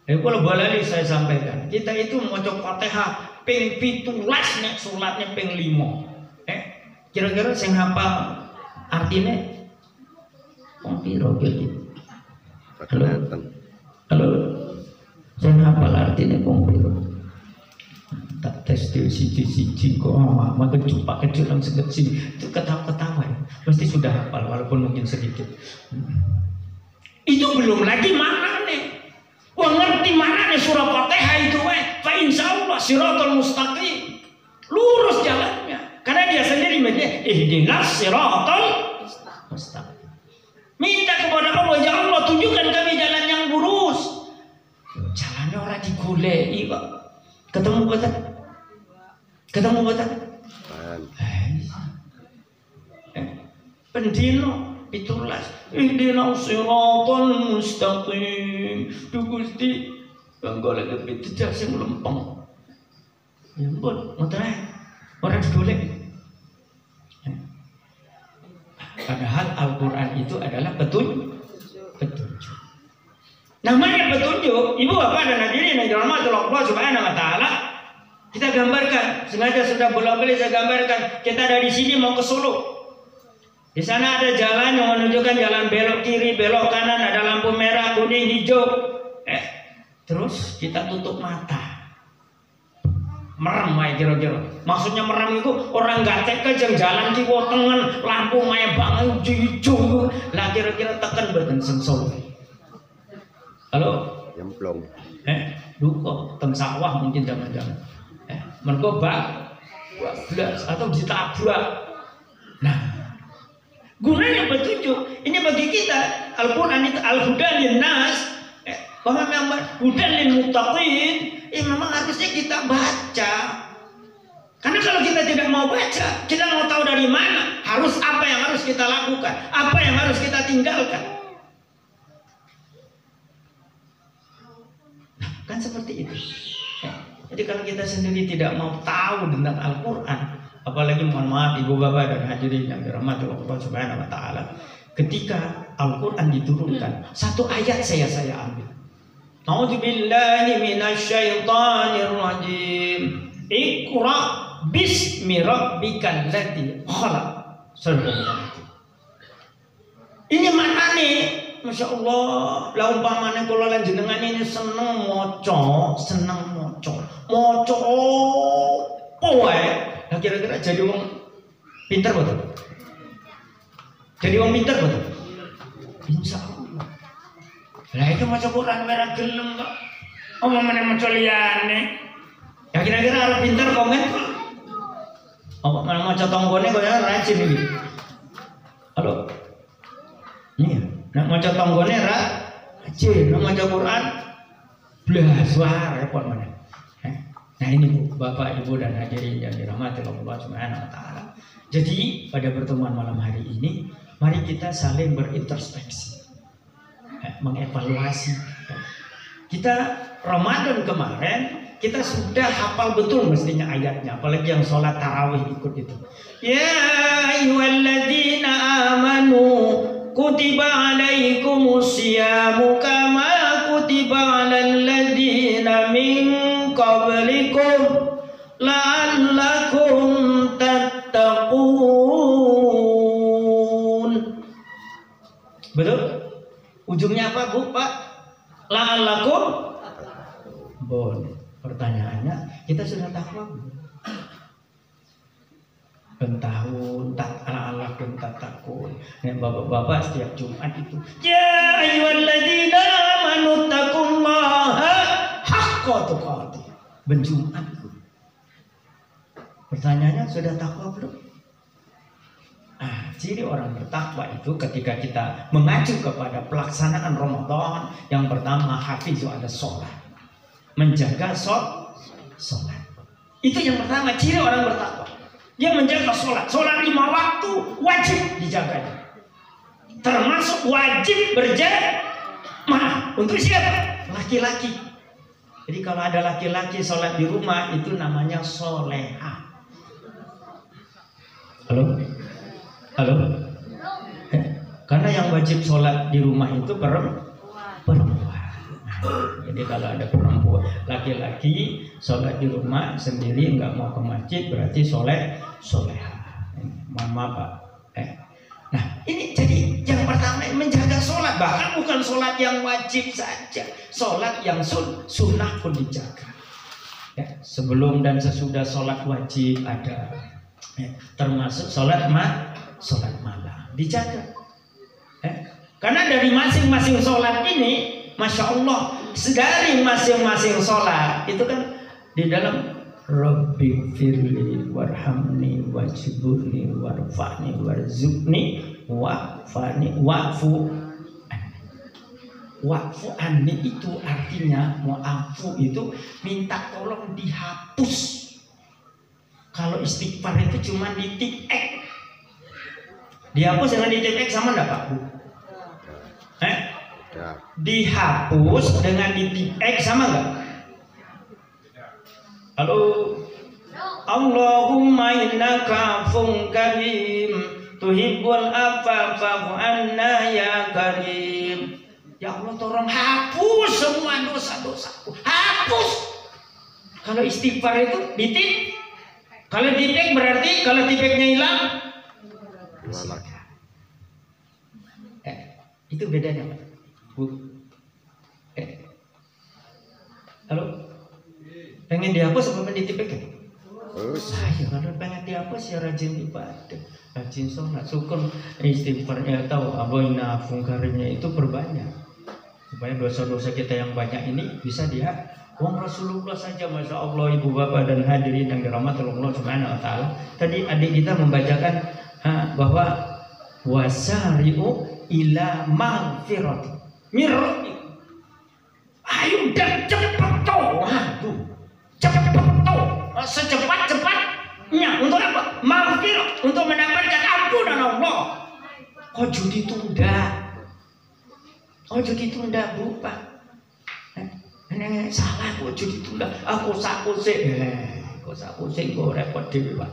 Kalau boleh saya sampaikan, kita itu maca Fatihah ping 17 nek salatnya ping 5. Kira-kira sing hafal artinya wong piro gitu. Kalau sing hafal artinya wong piro. Tak tes di siji kok maka jumpa kecil langsung kecil itu ketawa-ketawa ya. Pasti sudah hafal walaupun mungkin sedikit. Itu belum lagi maknanya. Wah ngerti maknanya surah Fatihah itu fa insyaallah siratal mustaqim. Lurus jalannya. Karena dia sendiri menyebutnya ihdinas siratal mustaqim. Minta kepada Allah, ya Allah tunjukkan kami jalan yang lurus. Jalannya orang digoleki kok. Ketemu betul? Ketemu betul? Pendino itulah ihdinas siratal mustaqim. Gusti engko lek pitijak sing lempeng. Ya ampun, ngoten ae. Ora digolek. Padahal Al-Qur'an itu adalah petunjuk. Namanya petunjuk, Ibu Bapak dan hadirin yang dirahmati Allah Subhanahu wa taala. Kita gambarkan, sengaja sudah bolak-balik saya gambarkan. Kita dari sini mau ke Solo. Di sana ada jalan yang menunjukkan jalan belok kiri, belok kanan, ada lampu merah, kuning, hijau. Terus kita tutup mata. Merem aja kira-kira. Maksudnya merem itu orang gatek ke jalan kiwa tengen, lampu maya banget hijau. Lah kira-kira tekan badan sensor. Halo? Yemplong. Duko teng sawah mungkin jangan-jangan. Mergo bablas atau ditabrak. Nah, gunanya petunjuk. Ini bagi kita Al-Qur'an itu al-hudan linnas. Bahwa memang hudan lil muttaqin. Memang harusnya kita baca. Karena kalau kita tidak mau baca, kita mau tahu dari mana, harus apa yang harus kita lakukan, apa yang harus kita tinggalkan. Nah, kan seperti itu. Jadi kalau kita sendiri tidak mau tahu tentang Al-Quran, apalagi mohon maaf Ibu Bapak dan hadirin yang dirahmati Allah Subhanahu wa taala, ketika Al-Quran diturunkan, satu ayat saya ambil. A'udzubillahi minasyaitonir rajim. Iqra bismi rabbikal ladzi khalaq. Ini maknane Masya Allah, lah umpamane kula lan jenengan ini seneng maca wae. Lah kira-kira jadi wong pinter betul? Jadi wong pinter betul? Insyaallah. Lah itu maca Quran merah gelem kok. Omongane maca liyane. Ya kira-kira arep pinter komen kok. Apa maca tanggone kok ya rajin iki. Halo. Iya, nak maca tanggone ra rajin, nak maca Quran blas wah repot mana. Nah ini Bu, Bapak, Ibu dan hadirin yang dirahmati Allah Subhanahu wa taala. Jadi pada pertemuan malam hari ini mari kita saling berintrospeksi. Mengevaluasi. Kita Ramadan kemarin kita sudah hafal betul mestinya ayatnya, apalagi yang sholat tarawih ikut itu. Ya ayyuhalladzina amanu kutiba alaikumus syiyamu kama kutiba alal ladzina min qablikum la'allakum tattaqun. Betul? Ujungnya apa Bu, Pak? La'allakum. Boleh. Pertanyaannya, kita sudah takwa belum? Tahun la'allakum tattaqun. Bapak-bapak setiap Jumat itu, ya ayyuhalladzina amanu taqullaha haqqa tuqatih. Berjumat itu. Pertanyaannya, sudah takwa belum? Ciri orang bertakwa itu ketika kita mengacu kepada pelaksanaan Ramadan, yang pertama hafizu ada sholat, menjaga sholat. Itu yang pertama ciri orang bertakwa. Dia menjaga sholat. Sholat 5 waktu wajib dijaganya. Termasuk wajib berjamaah. Untuk siapa? Laki-laki. Jadi kalau ada laki-laki sholat di rumah itu namanya soleha. Halo? Halo? Karena yang wajib sholat di rumah itu perempuan. Jadi kalau ada perempuan, laki-laki sholat di rumah sendiri nggak mau ke masjid berarti soleha. Mohon maaf Pak. Nah ini jadi yang pertama menjaga sholat, bahkan bukan sholat yang wajib saja, sholat yang sunnah pun dijaga. Ya, sebelum dan sesudah sholat wajib ada, termasuk sholat malam dijaga. Karena dari masing-masing sholat ini, Masya Allah, dari masing-masing sholat itu kan di dalam Rabbi firli warhamni wajibuni warfani warzuqni wa'fu anni itu artinya mu'afu itu minta tolong dihapus. Kalau istighfar itu cuma di tip X, dihapus dengan di tip X sama enggak Pak Bu? Dihapus dengan di tip X sama enggak? Halo. Allahumma innaka afuwwun karim tuhibbul afwa fa'fu anna ya karim. Ya Allah tolong hapus semua dosa-dosaku. Hapus. Kalau istighfar itu titik. Kalau titik berarti kalau titiknya hilang. Itu bedanya Pak. Bu. Halo. Pengen dihapus apa pengen ditipik? Saya kalau pengen dihapus ya rajin ibadah, rajin sholat, syukur, istighfarnya tahu aboina fungkarimnya itu perbanyak supaya dosa-dosa kita yang banyak ini bisa dia. Wong Rasulullah saja, Masya Allah, ibu bapak dan hadirin yang dirahmati Allah Subhanahu Wa Taala. Tadi adik kita membacakan bahwa wasari'u ila magfirati mirrati. Ayo dan cepat toh, cepat toh, secepat-cepatnya untuk apa? Magfirah, untuk mendapatkan ampunan Allah. Ojo ditunda, Bu Pak. Neng salah, ojo ditunda. Aku sakuse, gue repot dewi Pak.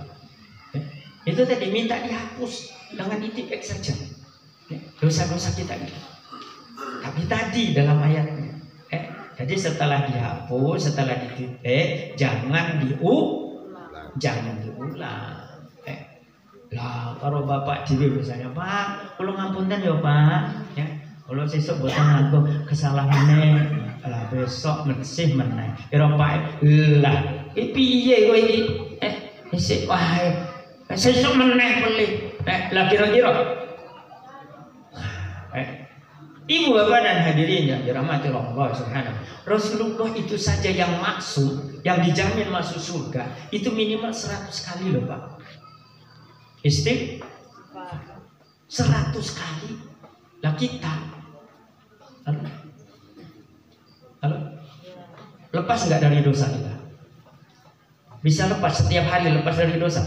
Itu tadi minta dihapus dengan titik X saja. Dosa-dosa kita ini. Tapi tadi dalam ayatnya, jadi setelah dihapus, setelah dititik, jangan diulang. Lah, kalau bapak dewi misalnya, Pak, kalau ngampunten ya Pak, ya. Kalau sesuk boten ngaku kesalahannya, lah besok bersih meneh. Kira Pak, lah, piye kowe iki? Isik wae. Sesuk meneh pelih. Lah kira-kira. Ibu bapak dan hadirin yang dirahmati Allah Subhanahu. Rasulullah itu saja yang maksud, yang dijamin masuk surga, itu minimal 100 kali loh Pak. Istighfar 100 kali. Lah kita Halo? Lepas nggak dari dosa kita? Bisa lepas setiap hari, lepas dari dosa?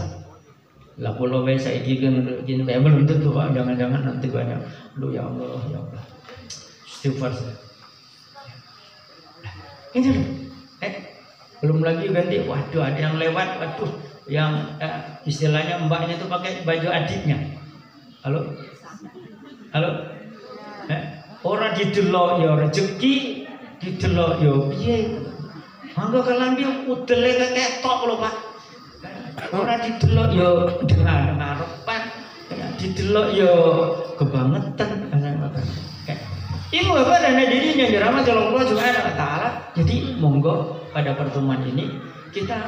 Lah kalau saya gini belum tentu Pak, jangan-jangan nanti banyak. Aduh ya Allah, ya Allah. Istighfar saya. Ini loh. Belum lagi ganti, waduh ada yang lewat, waduh yang istilahnya mbaknya itu pakai baju adiknya. Halo? Orang didelok ya rezeki, didelok ya piye. Mangga kelambi udele ketok lho Pak. Ora didelok ya dengan ngarepan, didelok ya kebangetan. Ibu bapak dan hadirin yang dirahmati Allah Subhanahu Wa Taala. Jadi monggo pada pertemuan ini kita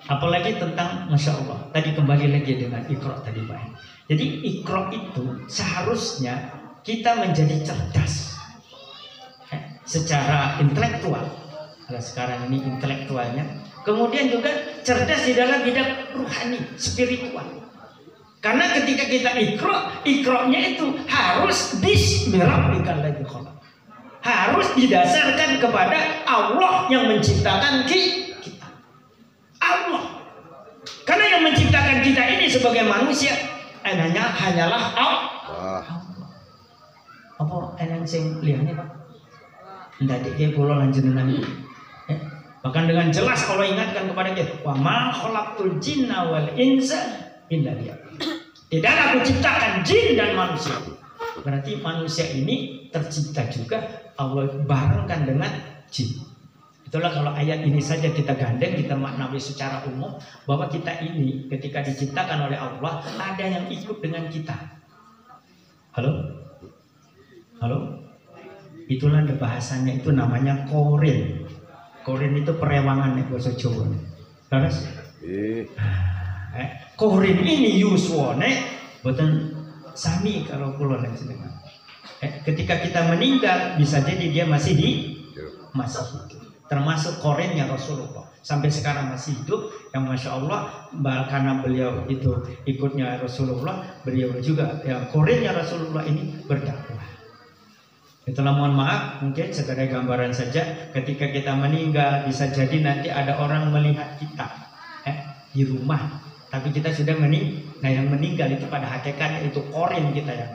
apalagi tentang Masya Allah. Tadi kembali lagi dengan Iqra tadi Pak. Jadi Iqra itu seharusnya kita menjadi cerdas secara intelektual. Kalau sekarang ini intelektualnya, kemudian juga cerdas di dalam bidang ruhani, spiritual. Karena ketika kita Iqra-nya itu harus bismillahirrahmanirrahim. Harus didasarkan kepada Allah yang menciptakan kita. Allah. Karena yang sebagai manusia hanyalah Wah. apa enak sing liyane Pak. Ndadek ke kula lan jenengan iki. Bahkan dengan jelas Allah ingatkan kepada kita, wa ma khalaqtul jinna wal insa illa liya'budun. Tidaklah aku ciptakan jin dan manusia. Berarti manusia ini tercipta juga Allah barengkan dengan jin. Itulah kalau ayat ini saja kita gandeng, kita maknawi secara umum bahwa kita ini ketika diciptakan oleh Allah ada yang ikut dengan kita. Halo? Halo? Itulah bahasanya itu namanya korin. Korin itu perewangan nih bahasa Jawa. Terus? Korin ini yuswone boten sami kalau kula lan jenengan. Ketika kita meninggal bisa jadi dia masih hidup. Termasuk korinnya Rasulullah sampai sekarang masih hidup, yang masya Allah karena beliau itu ikutnya Rasulullah, beliau juga yang korinnya Rasulullah ini berdakwah. Itulah, mohon maaf mungkin sekedar gambaran saja, ketika kita meninggal bisa jadi nanti ada orang melihat kita di rumah, tapi kita sudah meninggal. Nah yang meninggal itu pada hakikatnya itu korin kita yang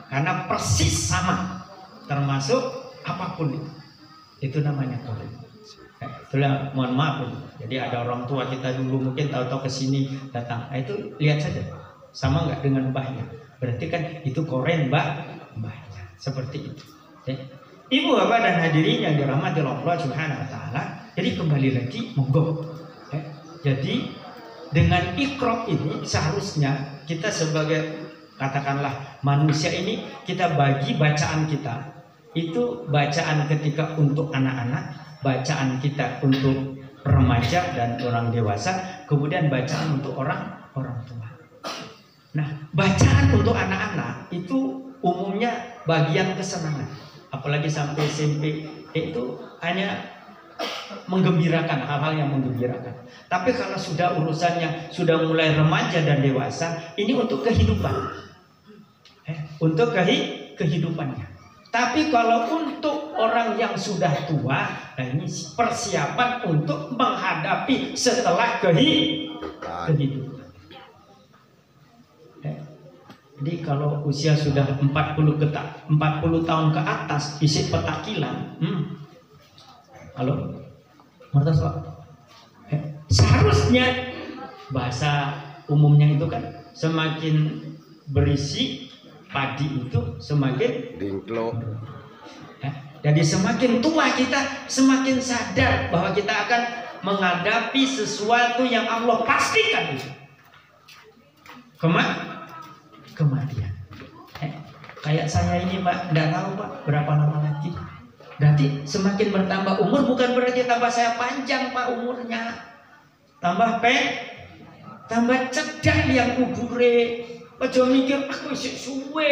karena persis sama, termasuk apapun itu namanya korin. Itulah, mohon maaf. Jadi ada orang tua kita dulu mungkin tahu-tahu kesini datang, itu lihat saja sama nggak dengan mbahnya, berarti kan itu korin mbahnya. Seperti itu. Ibu bapak dan hadirin yang dirahmati Allah Subhanahu wa taala. Jadi kembali lagi monggo. Jadi dengan iqra ini seharusnya kita sebagai katakanlah manusia ini kita bagi bacaan kita. Itu bacaan ketika untuk anak-anak, bacaan kita untuk remaja dan orang dewasa, kemudian bacaan untuk orang tua. Nah, bacaan untuk anak-anak itu umumnya bagian kesenangan, apalagi sampai SMP itu hanya menggembirakan, hal-hal yang menggembirakan. Tapi kalau sudah urusannya sudah mulai remaja dan dewasa, ini untuk kehidupan, untuk kehidupannya. Tapi kalau untuk orang yang sudah tua, nah ini persiapan untuk menghadapi setelah kehidupan. Jadi kalau usia sudah 40 tahun ke atas, isi petakilan. Halo? Mertas Pak? Seharusnya bahasa umumnya itu kan semakin berisi padi itu semakin dingklo. Jadi semakin tua kita semakin sadar bahwa kita akan menghadapi sesuatu yang Allah pastikan itu. Kematian. Kayak saya ini Pak, tidak tahu Pak berapa lama lagi. Berarti semakin bertambah umur bukan berarti tambah saya panjang Pak umurnya. Tambah tambah cedak yang kubure. Ojo mikir aku isih suwe.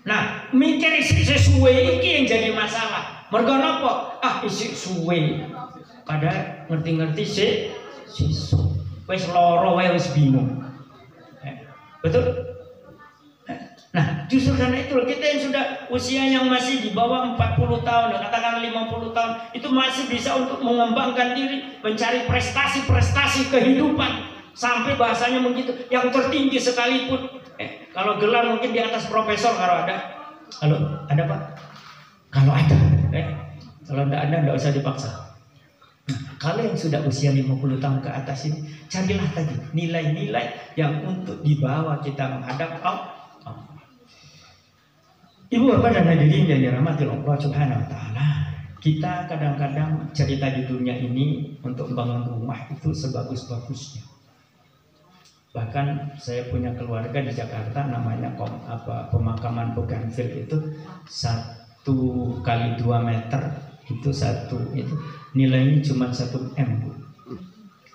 Nah, mikir isih suwe iki yang jadi masalah. Mergo napa? Isih suwe. Padahal ngerti-ngerti sih wis lara wae wis bingung. Betul? Nah, justru karena itu kita yang sudah usia yang masih di bawah 40 tahun, katakan 50 tahun, itu masih bisa untuk mengembangkan diri, mencari prestasi-prestasi kehidupan. Sampai bahasanya begitu, yang tertinggi sekalipun. Kalau gelar mungkin di atas profesor kalau ada. Halo, ada Pak? Kalau ada. Kalau tidak usah dipaksa. Nah, kalau yang sudah usia 50 tahun ke atas ini, carilah tadi nilai-nilai yang untuk dibawa kita menghadap Allah. Ibu bapak dan hadirin yang dirahmati Allah Subhanahu wa taala, kita kadang-kadang cerita di dunia ini untuk bangun rumah itu sebagus-bagusnya. Bahkan saya punya keluarga di Jakarta namanya pemakaman Bougainville itu 1 kali 2 meter itu itu nilainya cuma 1 M.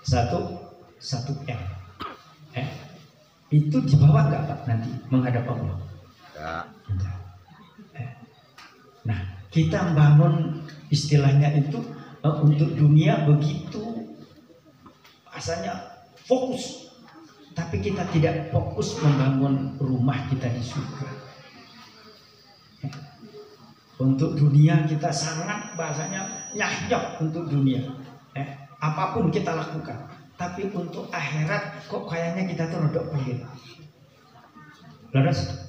1 M. Itu dibawa nggak Pak nanti menghadap Allah? Enggak. Nah, kita membangun istilahnya itu untuk dunia begitu rasanya fokus, tapi kita tidak fokus membangun rumah kita di surga. Untuk dunia kita sangat bahasanya nyahyok untuk dunia. Apapun kita lakukan, tapi untuk akhirat kok kayaknya kita tuh rodok pelit. Laras,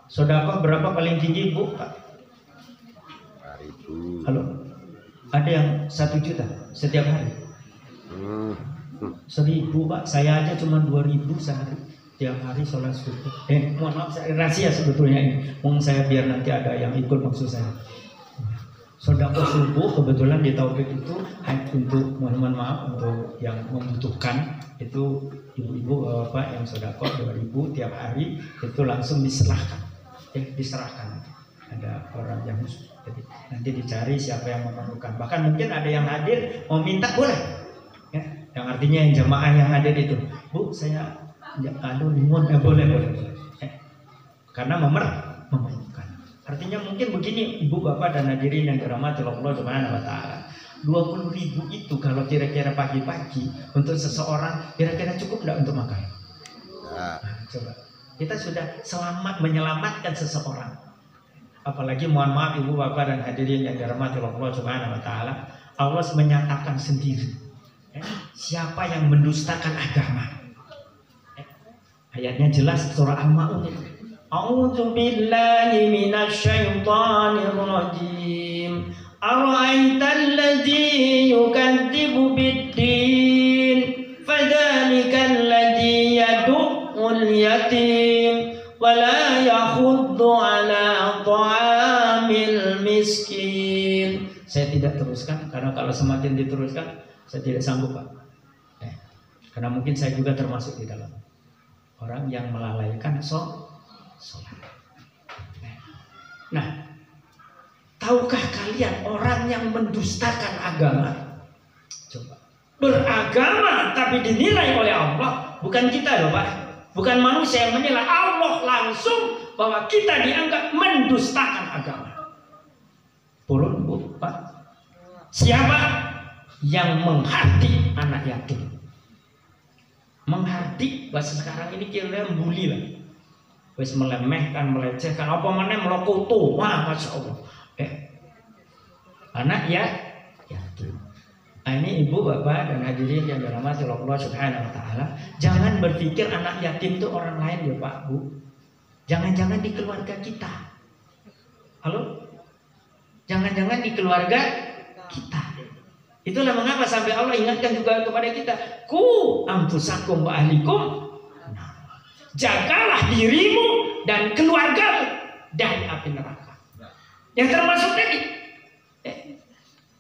sedekah berapa paling tinggi Bu? Pak? 5.000. Halo, ada yang 1 juta setiap hari? 1.000 Pak, saya aja cuma 2.000 sehari. Tiap hari sholat subuh. Mohon maaf, saya rahasia sebetulnya ini. Mau saya biar nanti ada yang ikut maksud saya. Sedekah subuh kebetulan di Taufik itu untuk mohon maaf untuk yang membutuhkan itu ibu-ibu bapak yang sedekah 2.000 tiap hari itu langsung diserahkan. Diserahkan. Ada orang yang jadi nanti dicari siapa yang memerlukan. Bahkan mungkin ada yang hadir mau minta boleh. Ya, yang artinya yang jamaah yang hadir itu, Bu, saya boleh. Karena memerlukan. Artinya mungkin begini ibu bapak dan hadirin yang dirahmati Allah Subhanahu wa taala. 20.000 itu kalau kira-kira pagi-pagi untuk seseorang kira-kira cukup enggak untuk makan? Nah, coba. Kita sudah menyelamatkan seseorang. Apalagi mohon maaf ibu bapak dan hadirin yang dirahmati Allah Subhanahu wa taala, Allah menyatakan sendiri. Siapa yang mendustakan agama? Ayatnya jelas surah Al-Maun itu. A'udzu billahi minasyaitonir rajim. Ara'aital ladzi yukadzibu bid-din fadzalikal ladzi yad'ul yatim wa la yakhuddu 'ala ta'amil miskin. Saya tidak teruskan karena kalau semakin diteruskan saya tidak sanggup Pak. Karena mungkin saya juga termasuk di dalam orang yang melalaikan sholat. Nah, tahukah kalian orang yang mendustakan agama? Coba. Beragama tapi dinilai oleh Allah, bukan kita loh Pak. Bukan manusia yang menilai, Allah langsung bahwa kita dianggap mendustakan agama. Turun Bu, Pak. Siapa yang menghardik anak yatim? Menghardik bahasa sekarang ini kira-kira membuli lah. Wes melemehkan, melecehkan, apa mana melokoto, wah masya Allah. Anak yatim. Nah, ini ibu bapak dan hadirin yang dirahmati Allah Subhanahu wa taala, jangan berpikir anak yatim itu orang lain ya Pak Bu. Jangan-jangan di keluarga kita. Halo? Jangan-jangan di keluarga kita. Itulah mengapa sampai Allah ingatkan juga kepada kita, ku anfusakum wa ahlikum. Jagalah dirimu dan keluargamu dari api neraka. Yang termasuk tadi,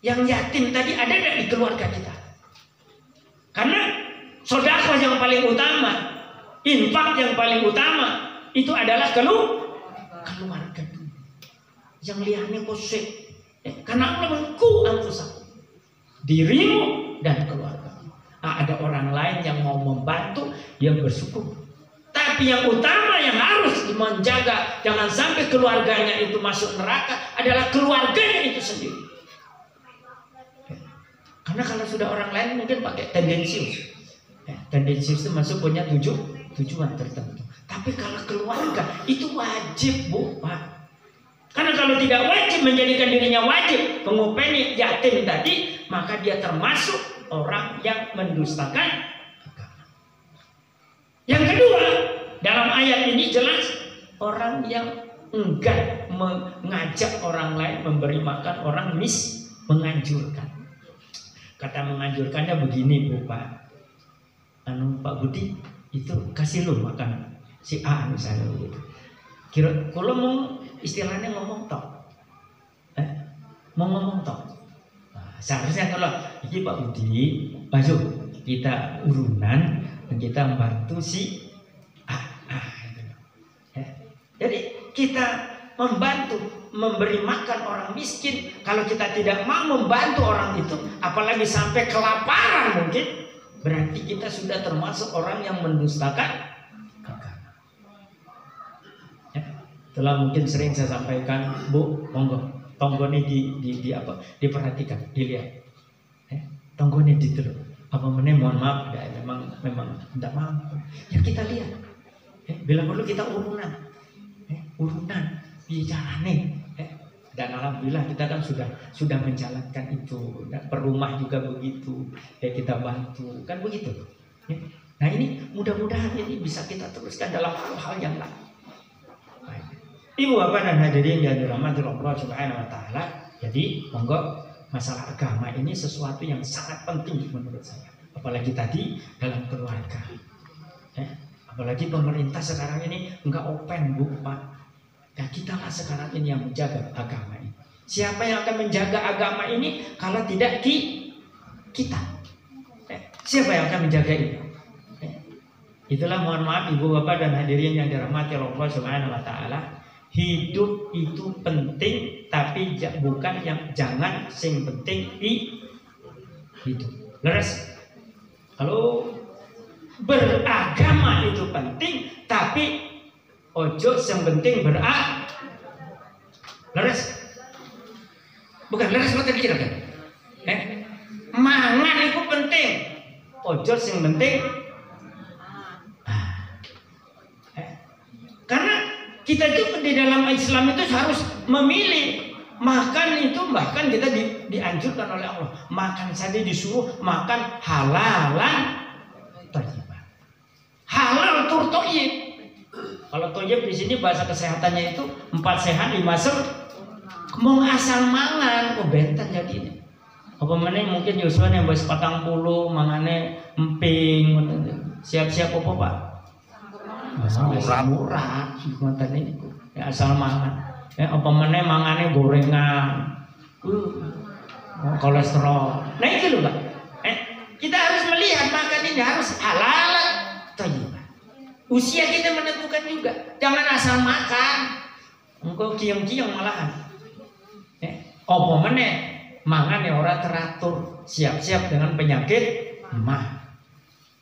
yang yatim tadi ada nggak di keluarga kita? Karena sedekah yang paling utama, infak yang paling utama itu adalah keluarga. Yang lihatnya kosek, karena Allah ku anfusakum, dirimu dan keluarga. Nah, ada orang lain yang mau membantu, yang bersyukur. Tapi yang utama yang harus menjaga jangan sampai keluarganya itu masuk neraka adalah keluarganya itu sendiri. Karena kalau sudah orang lain mungkin pakai tendensius. Tendensius itu masuk punya tujuan tertentu. Tapi kalau keluarga itu wajib Bu Pak. Karena kalau tidak wajib menjadikan dirinya wajib mengopeni yatim tadi, maka dia termasuk orang yang mendustakan agama. Yang kedua, dalam ayat ini jelas orang yang enggan mengajak orang lain memberi makan orang menganjurkan. Kata menganjurkannya begini Bu Pak. Pak Budi itu kasih lu makan si A misalnya begitu. Kalau mau istilahnya ngomong tok. Mau ngomong tok. Nah, seharusnya kalau ini Pak Budi, ayo kita urunan dan kita membantu si Jadi kita membantu memberi makan orang miskin. Kalau kita tidak mau membantu orang itu, apalagi sampai kelaparan mungkin, berarti kita sudah termasuk orang yang mendustakan agama. Itulah mungkin sering saya sampaikan, Bu, monggo, tonggo ini diperhatikan, dilihat. Tonggo ini diterus. Apa meneh mohon maaf, memang tidak mampu. Ya kita lihat. Bila perlu kita urunan bicarane. Dan alhamdulillah kita kan sudah menjalankan itu. Dan per rumah juga begitu. kita bantu, kan begitu. Ya. Nah ini mudah-mudahan ini bisa kita teruskan dalam hal-hal yang lain. Baik. Ibu bapak dan hadirin yang dirahmati Allah Subhanahu Wa Taala. Jadi monggo masalah agama ini sesuatu yang sangat penting menurut saya. Apalagi tadi dalam keluarga. Apalagi pemerintah sekarang ini enggak open, Bu, Pak. Ya kita lah sekarang ini yang menjaga agama ini. Siapa yang akan menjaga agama ini kalau tidak kita? Siapa yang akan menjaga ini? Itulah mohon maaf Ibu Bapak dan hadirin yang dirahmati Allah Subhanahu Wa Taala. Hidup itu penting, tapi bukan yang jangan sing penting hidup. Leres? Kalau beragama itu penting, tapi ojo yang penting leres. Bukan leres bukan dikira kan? Mangan itu penting, ojo yang penting. Karena kita itu di dalam Islam itu harus memilih. Makan itu bahkan kita dianjurkan oleh Allah. Makan saja disuruh makan halalan thayyibah. Halal tur thayyib. Kalau thayyib di sini bahasa kesehatannya itu 4 sehat 5 ser. Mau asal mangan, benten jadi ini. Apa meneh mungkin Yusuf yang bahas 40 mangane emping, siap-siap apa Pak? Asal murah, ngoten niku. Ya asal mangan. Ya apa meneh mangane gorengan. Kolesterol. Nah itu loh Pak. Kita harus melihat makan ini harus halal thayyibah. Usia kita menentukan juga. Jangan asal makan. Engkau kiong-kiong malahan. Apa meneh mangan ya ora teratur, siap-siap dengan penyakit mah.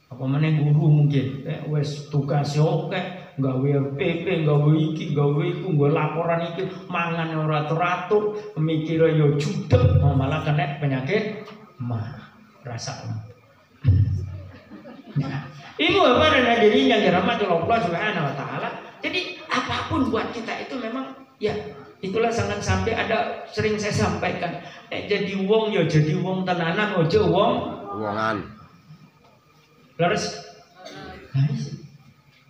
Apa meneh guru mungkin wis tugas oke, gawe PP, gawe iki, gawe iku, gawe laporan iki, mangan ora teratur, mikir yo judeg, malah kena penyakit mah. Rasa nah, Ibu Bapak dan hadirin yang dirahmati Allah Subhanahu Wa Taala. Jadi apapun buat kita itu memang ya itulah jangan sampai ada sering saya sampaikan jadi wong ya jadi wong tenanan ojo wongan. Terus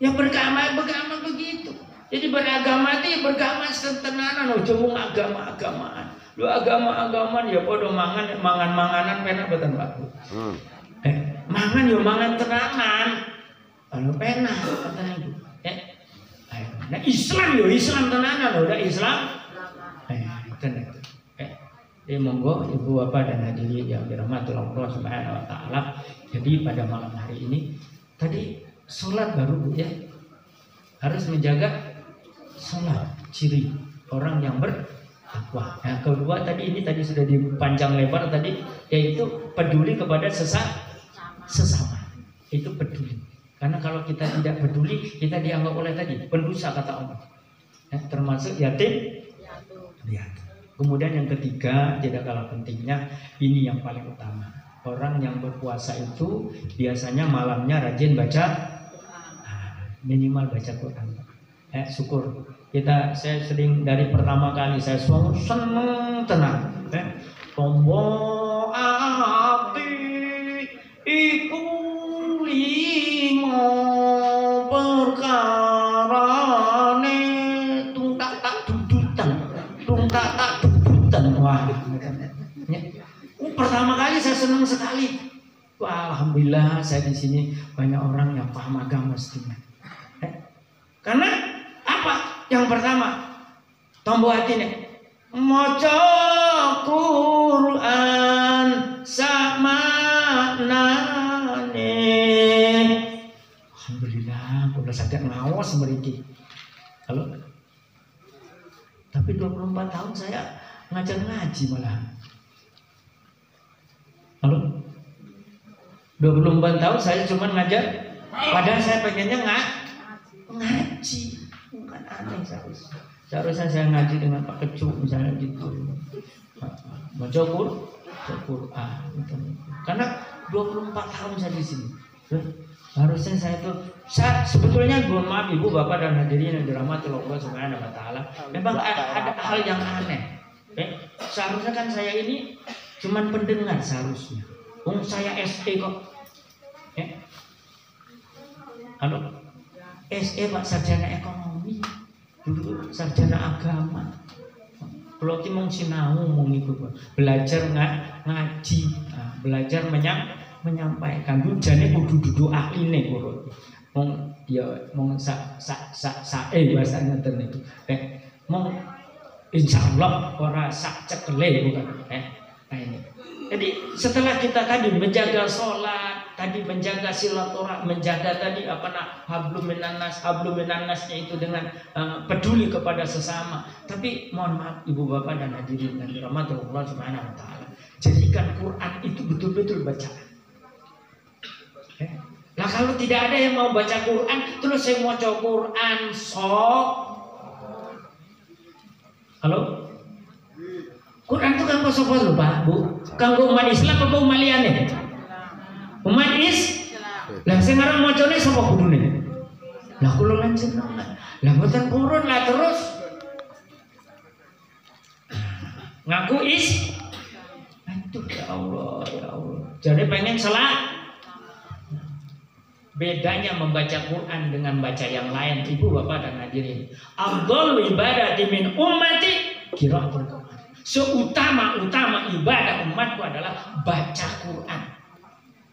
ya beragama begitu. Jadi beragama itu ya beragama tenanan ojo wong agama-agamaan. Lu agama-agamaan ya podo mangan-manganan penak boten Pak. Mangan yo mangan tenanan. Anu penak boten Ibu. Nah Islam yo Islam tenanan udah Islam. Monggo Ibu Bapak dan hadirin yang dirahmati Allah Subhanahu Wa Taala. Jadi pada malam hari ini tadi sholat baru Bu ya harus menjaga sholat ciri orang yang bertakwa. Nah kedua tadi ini tadi sudah dipanjang lebar tadi yaitu peduli kepada sesama. Itu peduli. Karena kalau kita tidak peduli kita dianggap oleh tadi pendosa kata Allah. Termasuk yatim. Kemudian yang ketiga tidak kalah pentingnya ini yang paling utama. Orang yang berpuasa itu biasanya malamnya rajin baca minimal baca Quran. Syukur. Saya sering dari pertama kali saya seneng tenang. Tombo ati iku limo perkarane tungtak tak dudutan. Wah, pertama kali saya senang sekali. Wah, alhamdulillah saya di sini banyak orang yang paham agama mestinya. Karena apa? Yang pertama, tombol hati nih, maca Quran sama nane. Alhamdulillah, udah saged ngaos mriki. Halo. Tapi 24 tahun saya ngajar ngaji malah. Halo? 24 tahun saya cuma ngajar. Padahal saya pengennya ngaji. Bukan aneh seharusnya. Seharusnya saya ngaji dengan Pak Kecu misalnya gitu. Baca Quran. Karena 24 tahun saya di sini. Harusnya saya itu sebetulnya mohon maaf Ibu Bapak dan hadirin yang dirahmati Allah Subhanahu Wa Taala. Memang ada hal yang aneh. Seharusnya kan saya ini cuman pendengar seharusnya. Saya SE kok. Halo? SE Pak, sarjana ekonomi. Dulu sarjana agama. Kalau ki mung sinau mung iku belajar ngaji, belajar menyampaikan. Jane kudu dudu ahline kok. Mung ya mung sak bahasanya ten itu. Mung insyaallah ora sak cekele bukan. Nah ini. Jadi setelah kita tadi menjaga sholat, tadi menjaga silaturahmi, menjaga tadi hablum minannasnya itu dengan peduli kepada sesama. Tapi mohon maaf ibu bapak dan hadirin dan dirahmati Allah Subhanahu wa taala. Jadikan Quran itu betul-betul bacaan. Nah kalau tidak ada yang mau baca Quran, terus saya mau baca Quran halo? Quran itu kanggo sapa lho Pak, Bu? Kanggo umat Islam apa umat liyane? Umat Islam. Lah sing aran macane sapa kudune? Lah kula lan jenengan. Lah mboten purun lah terus. Ngaku Aduh ya Allah, ya Allah. Jadi pengen salat. Bedanya membaca Quran dengan baca yang lain, Ibu Bapak dan hadirin. Afdhalul ibadati min ummati qiraatul Quran. Seutama-utama ibadah umatku adalah baca Quran.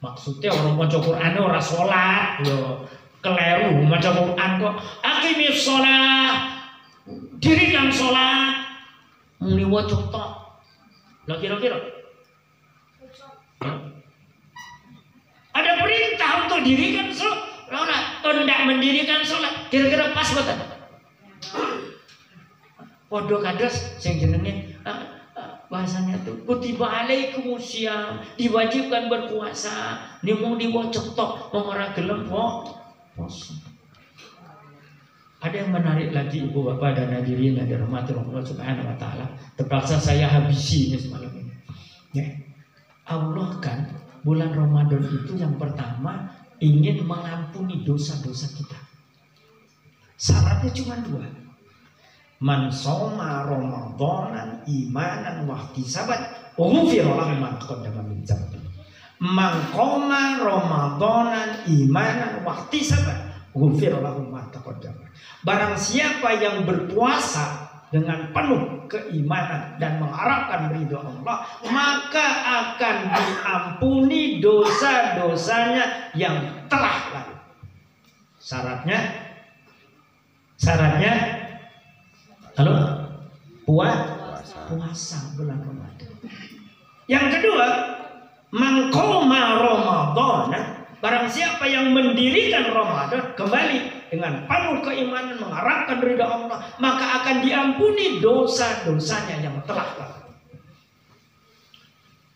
Maksudnya orang baca Quran orang sholat, yo keliru baca Quran kok. Aqimis sholat, dirikan sholat, muni waca tok. Lah kira-kira ada perintah untuk dirikan sholat, tidak mendirikan sholat. Kira-kira pas betul? Podo kados sing jenenge bahasanya tuh kutiba alaikumusiyam, diwajibkan berpuasa. Ini mau diwacok tok, mau ora gelem puasa. Ada yang menarik lagi ibu bapak dan hadirin yang dirahmati Allah Subhanahu wa taala. Terpaksa saya habisi ini semalam ini. Ya. Allah kan bulan Ramadan itu yang pertama ingin mengampuni dosa-dosa kita. Syaratnya cuma 2. Man shoma Ramadanan imanan wa ihtisaban ghufira lahu ma taqaddama min dzambi. Man qoma Ramadanan imanan wa ihtisaban ghufira lahu ma taqaddama. Barang siapa yang berpuasa dengan penuh keimanan dan mengharapkan ridho Allah, maka akan diampuni dosa-dosanya yang telah lalu. Syaratnya halo? Puasa bulan Ramadan. Yang kedua, man qoma Ramadan, barang siapa yang mendirikan Ramadan kembali dengan penuh keimanan mengharapkan ridha Allah, maka akan diampuni dosa-dosanya yang telah lalu.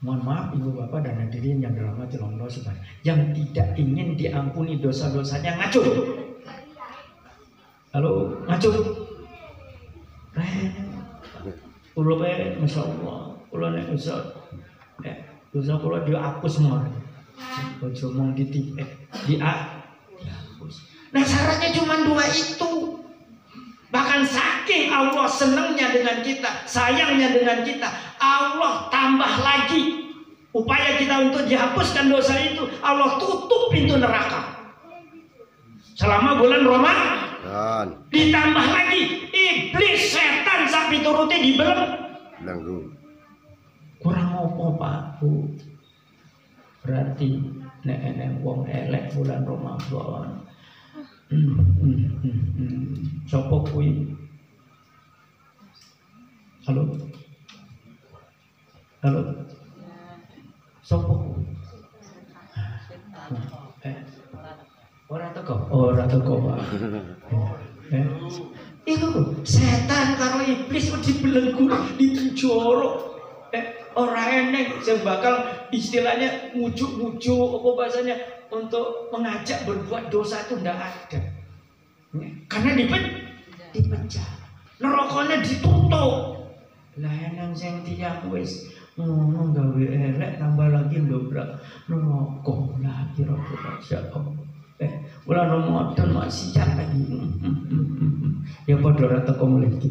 Mohon maaf ibu bapak dan hadirin yang dirahmati Allah Subhanahu, yang tidak ingin diampuni dosa-dosanya ngacur. Halo, ngacur. Kulo pe masyaallah, kulo nek usah dosa kulo dihapus semua. Ojo mong dihapus. Nah syaratnya cuma 2 itu. Bahkan saking Allah senangnya dengan kita, sayangnya dengan kita, Allah tambah lagi upaya kita untuk dihapuskan dosa itu. Allah tutup pintu neraka selama bulan Ramadan. Ditambah lagi iblis setan sak pituruti dibelenggu. Kurang apa Pak Bu? Berarti nek enek wong elek bulan Ramadan. Sopo kuwi? Halo? Sopo kuwi? Ora teko Pak. Iku setan karo iblis dibelenggu di penjara. Ora enek sing bakal istilahnya ngujuk-ngujuk apa bahasanya untuk mengajak berbuat dosa itu ndak ada. Karena dipenjara. Nerokone ditutup. Lah enek sing tiyang wis ngono gawe elek tambah lagi ndobrak neraka. Lah kira-kira siapa? Bulan Ramadan masih lagi. Ya padha ora teko mulih iki.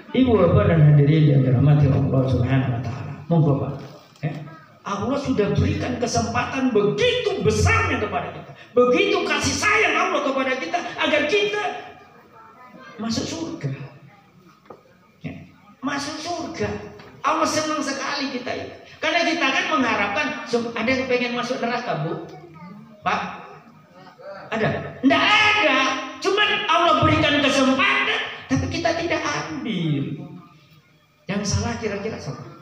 Ibu bapak dan hadirin yang dirahmati Allah Subhanahu wa taala. Monggo Pak. Allah sudah berikan kesempatan begitu besarnya kepada kita, begitu kasih sayang Allah kepada kita agar kita masuk surga. Ya, masuk surga. Allah senang sekali kita itu. Karena kita kan mengharapkan, ada yang pengen masuk neraka, Bu? Pak? Ada? Tidak ada. Cuman Allah berikan kesempatan, tapi kita tidak ambil. Yang salah kira-kira siapa?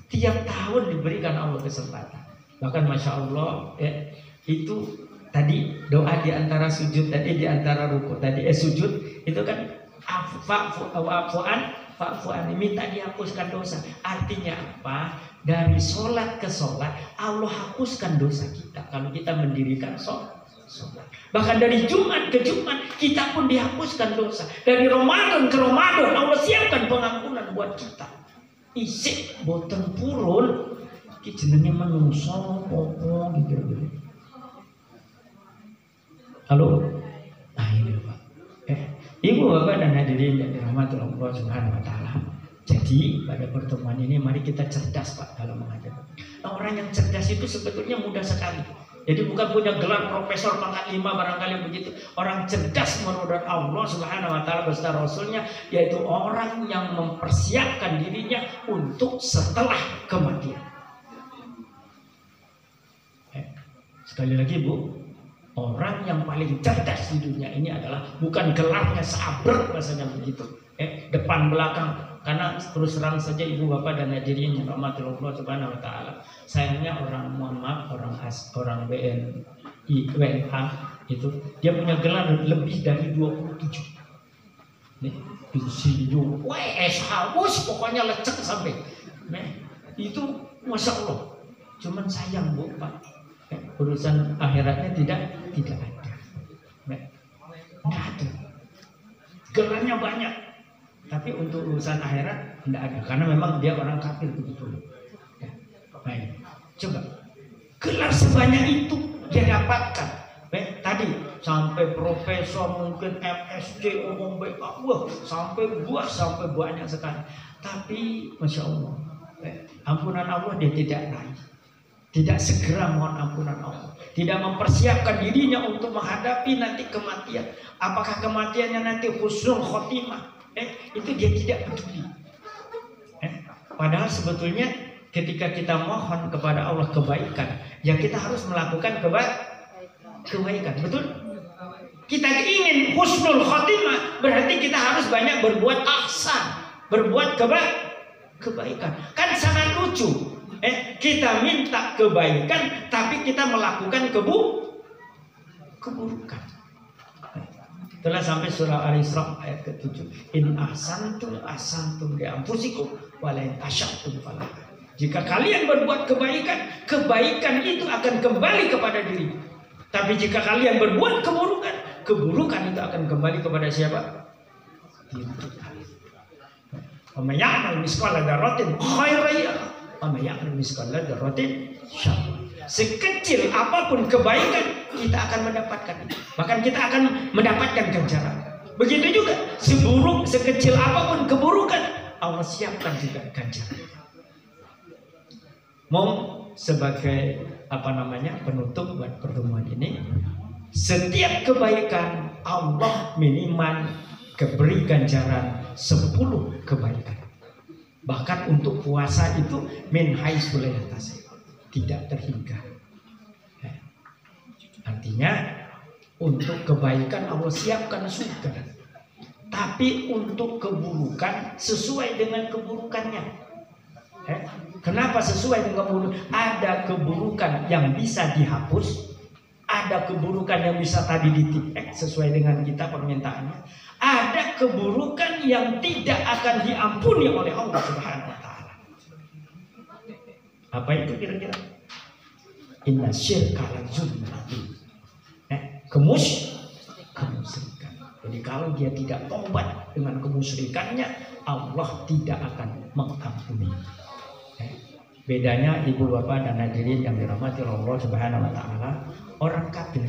Tiap tahun diberikan Allah kesempatan. Bahkan Masya Allah, itu tadi doa di antara sujud tadi, di antara ruku tadi, sujud itu kan fa'fu'an, minta dihapuskan dosa. Artinya apa? Dari sholat ke sholat Allah hapuskan dosa kita kalau kita mendirikan sholat. Bahkan dari Jumat ke Jumat kita pun dihapuskan dosa. Dari Ramadan ke Ramadan Allah siapkan pengampunan buat kita. Isik boten purun iki jenenge manungsa apa gitu. Halo. Nah ini Pak. Ibu Bapak dan hadirin yang dirahmati Allah Subhanahu wa taala. Jadi pada pertemuan ini mari kita cerdas Pak dalam menghadapi. Nah, orang yang cerdas itu sebetulnya mudah sekali. Jadi bukan punya gelar profesor pangkat 5 barangkali begitu. Orang cerdas menurut Allah Subhanahu wa taala beserta Rasulnya, yaitu orang yang mempersiapkan dirinya untuk setelah kematian. Sekali lagi Bu, orang yang paling cerdas di dunia ini adalah bukan gelarnya sabar bahasanya begitu. Depan belakang, karena terus terang saja Ibu Bapak dan hadirin yang rahmati Allah Subhanahu wa taala. Sayangnya orang Muhammad, orang WNA itu dia punya gelar lebih dari 27. Nih, insinyur, haus pokoknya lecek sampai. Itu Masya Allah. Cuman sayang Bu Pak, urusan akhiratnya tidak ada. Nggak ada. Gelarnya banyak, tapi untuk urusan akhirat tidak ada, karena memang dia orang kafir begitu. Baik, coba gelar sebanyak itu dia dapatkan. Tadi sampai profesor, mungkin MSc, umum BK, sampai banyak sekali. Tapi Masya Allah, ampunan Allah dia tidak raih. Tidak segera mohon ampunan Allah, tidak mempersiapkan dirinya untuk menghadapi nanti kematian. Apakah kematiannya nanti husnul khotimah? Itu dia tidak peduli. Padahal sebetulnya ketika kita mohon kepada Allah kebaikan, ya kita harus melakukan kebaikan. Betul? Kita ingin husnul khotimah, berarti kita harus banyak berbuat ihsan, berbuat kebaikan. Kan sangat lucu. Kita minta kebaikan, tapi kita melakukan keburukan. Telah sampai surah Al-Isra ayat ke-7. In ahsantum li anfusikum wa la in asya'tum falaha. Jika kalian berbuat kebaikan, kebaikan itu akan kembali kepada diri. Tapi jika kalian berbuat keburukan, keburukan itu akan kembali kepada siapa? Diri kalian. Wa may ya'mal misqala dzarratin khairan yarah. Sekecil apapun kebaikan kita akan mendapatkan, bahkan kita akan mendapatkan ganjaran. Begitu juga sekecil apapun keburukan, Allah siapkan juga ganjaran. Mau sebagai penutup buat pertemuan ini, setiap kebaikan Allah minimal beri ganjaran 10 kebaikan. Bahkan untuk puasa itu min haitsu la yahtasib, tidak terhingga. Artinya untuk kebaikan Allah siapkan surga, tapi untuk keburukan sesuai dengan keburukannya. Kenapa sesuai dengan keburukan? Ada keburukan yang bisa dihapus, ada keburukan yang bisa tadi ditipek sesuai dengan kita permintaannya. Ada keburukan yang tidak akan diampuni oleh Allah Subhanahu wa taala. Apa itu kira-kira? Inna syirka la zulmun adzim. Kemusyrikan. Jadi kalau dia tidak tobat dengan kemusyrikannya, Allah tidak akan mengampuni. Bedanya Ibu Bapak dan hadirin yang dirahmati Allah Subhanahu wa taala, orang kafir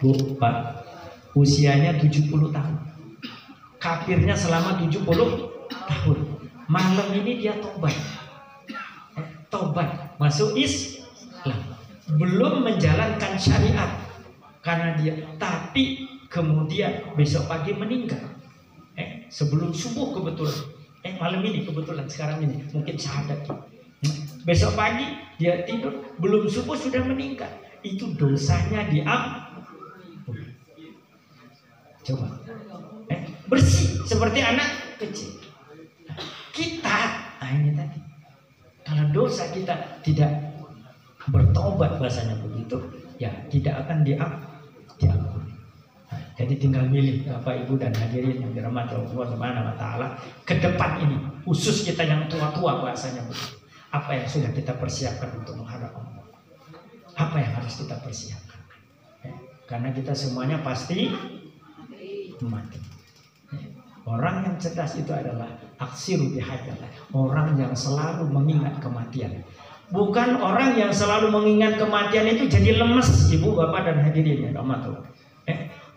Bu Pak, usianya 70 tahun. kafirnya selama 70 tahun. Malam ini dia tobat. Tobat, masuk Islam. Belum menjalankan syariat karena dia, tapi kemudian besok pagi meninggal. Sebelum subuh kebetulan. Malam ini kebetulan, sekarang ini mungkin syahadat. Besok pagi dia tidur, belum subuh sudah meninggal. Itu dosanya diampuni. Coba, bersih seperti anak kecil. Kita, ini tadi, kalau dosa kita tidak bertobat bahasanya begitu, ya tidak akan diampuni. Jadi tinggal milih Bapak Ibu dan hadirin yang dirahmati Allah Subhanahu wa taala, ke depan ini khusus kita yang tua-tua bahasanya begitu. Apa yang sudah kita persiapkan untuk menghadap Allah? Apa yang harus kita persiapkan? Karena kita semuanya pasti mati. Orang yang cerdas itu adalah aksiru bihajalah, orang yang selalu mengingat kematian. Bukan orang yang selalu mengingat kematian itu jadi lemes, Ibu, Bapak dan hadirin yang rahmatullah.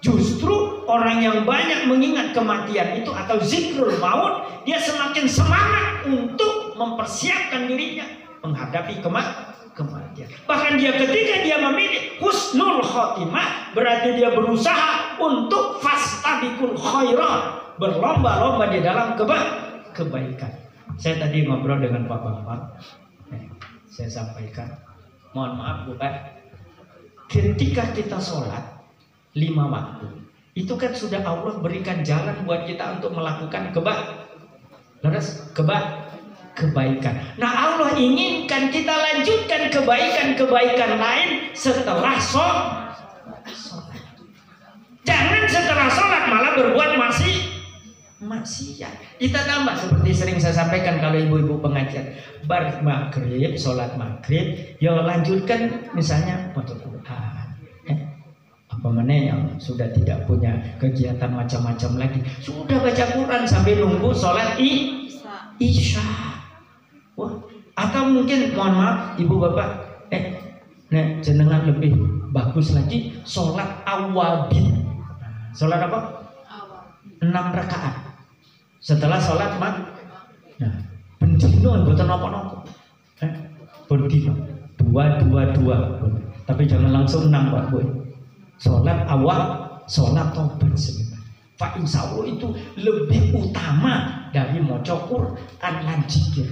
Justru orang yang banyak mengingat kematian itu atau zikrul maut, dia semakin semangat untuk mempersiapkan dirinya menghadapi kematian. Bahkan dia ketika dia memilih husnul khotimah, berarti dia berusaha untuk fastabiqul khairat, berlomba-lomba di dalam kebaikan. Saya tadi ngobrol dengan Pak Bambang, saya sampaikan, mohon maaf Bapak, ketika kita sholat 5 waktu, itu kan sudah Allah berikan jalan buat kita untuk melakukan kebaikan. Nah, Allah inginkan kita lanjutkan kebaikan-kebaikan lain setelah sholat. Jangan setelah sholat malah berbuat maksiat. Kita tambah seperti sering saya sampaikan kalau ibu-ibu pengajian, maghrib, sholat maghrib, ya lanjutkan misalnya baca Quran. Apa mana yang sudah tidak punya kegiatan macam-macam lagi, sudah baca Quran sampai nunggu sholat Isya. Wah, atau mungkin mohon maaf ibu bapak, jenengan lebih bagus lagi sholat awabin. Sholat apa? 6 rakaat. Setelah sholat bendino bukan nopo-nopo. Bendino 2. Tapi jangan langsung 6 Pak Boy. Sholat awal, sholat tobat sebenarnya. Pak insya Allah itu lebih utama dari maca Quran lan zikir.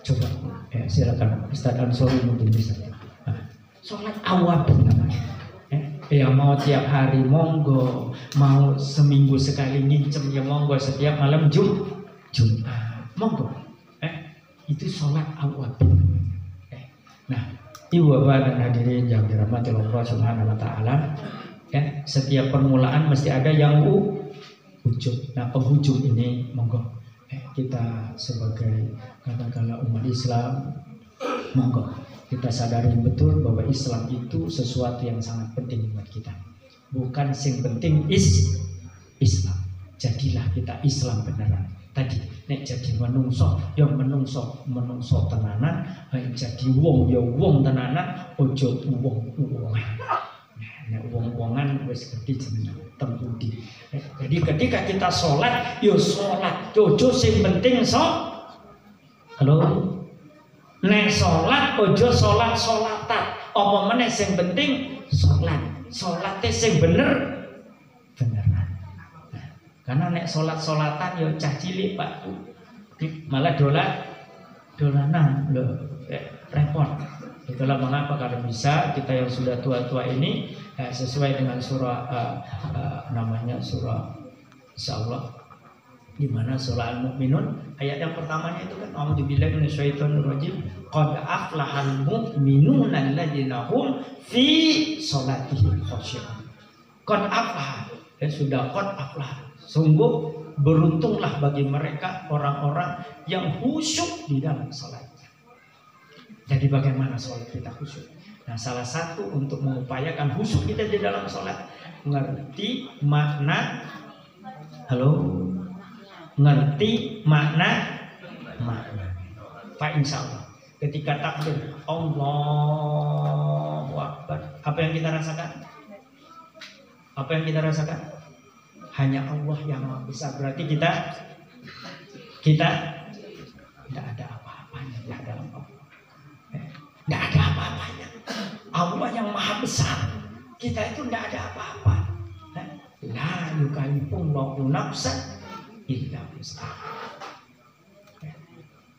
Coba, silakan Ustaz Ansori mungkin bisa. Sholat awal namanya. Ya mau tiap hari monggo, mau seminggu sekali ngincem ya monggo, setiap malam Jumat monggo. Itu sholat awal. Nah, Ibu Bapak dan hadirin yang dirahmati Allah Subhanahu wa taala, setiap permulaan mesti ada yang ujung. Nah, penghujung ini monggo kita sebagai katakanlah umat Islam, monggo kita sadari betul bahwa Islam itu sesuatu yang sangat penting buat kita. Bukan sing penting Islam. Jadilah kita Islam beneran. Tadi nek jadi menungso tenanan, jadi wong ya wong tenanan, ojo wong-wongan. Nek wong-wongan wis gede jeneng tempudi. Jadi ketika kita sholat, yo sholat, ojo sing penting halo. Nek sholat ojo sholat-sholatan. Apa meneh sing penting sholat. Sholatnya sing beneran. Karena nek sholat-sholatan ya cah cilik Pak Bu, malah dolanan loh, repot. Itulah mengapa kalau bisa kita yang sudah tua-tua ini sesuai dengan surah namanya surah Insyaallah, di mana surah Al-Mu'minun ayat yang pertamanya itu kan a'udzubillahi minasyaitonirrajim, qad aflahal mu'minuna alladzina hum fi sholatihim khashi'un. Qad aflah, sudah qad aflah. Sungguh beruntunglah bagi mereka orang-orang yang khusyuk di dalam salatnya. Jadi bagaimana salat kita khusyuk? Nah, salah satu untuk mengupayakan khusyuk kita di dalam salat, ngerti makna Pak insya Allah ketika takbir Allahu Akbar, apa yang kita rasakan? hanya Allah yang Maha Besar. Berarti kita tidak ada apa-apanya di hadapan Allah. Tidak ada apa-apanya. Allah yang Maha Besar, kita itu tidak ada apa-apa. La yukallifullahu nafsan illa wus'aha.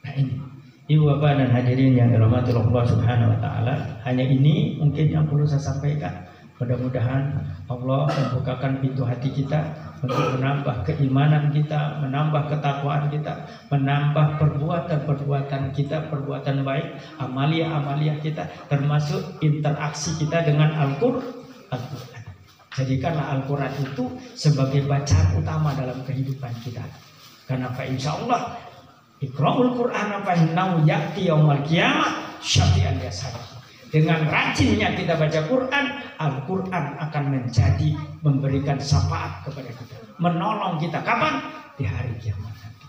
Nah ini, ibu bapak dan hadirin yang dirahmati Allah Subhanahu wa taala, hanya ini mungkin yang perlu saya sampaikan. Mudah-mudahan Allah membukakan pintu hati kita untuk menambah keimanan kita, menambah ketakwaan kita, menambah perbuatan-perbuatan kita, perbuatan baik, amalia-amalia kita, termasuk interaksi kita dengan Al-Qur'an. Jadikanlah Al-Quran itu sebagai bacaan utama dalam kehidupan kita. Karena insya Allah Iqra'ul Qur'ana fa innahu ya'ti yaumal qiyamah syafi'an li ashabihi. Dengan rajinnya kita baca Quran, Al-Quran akan menjadi memberikan syafaat kepada kita, menolong kita kapan? Di hari kiamat nanti.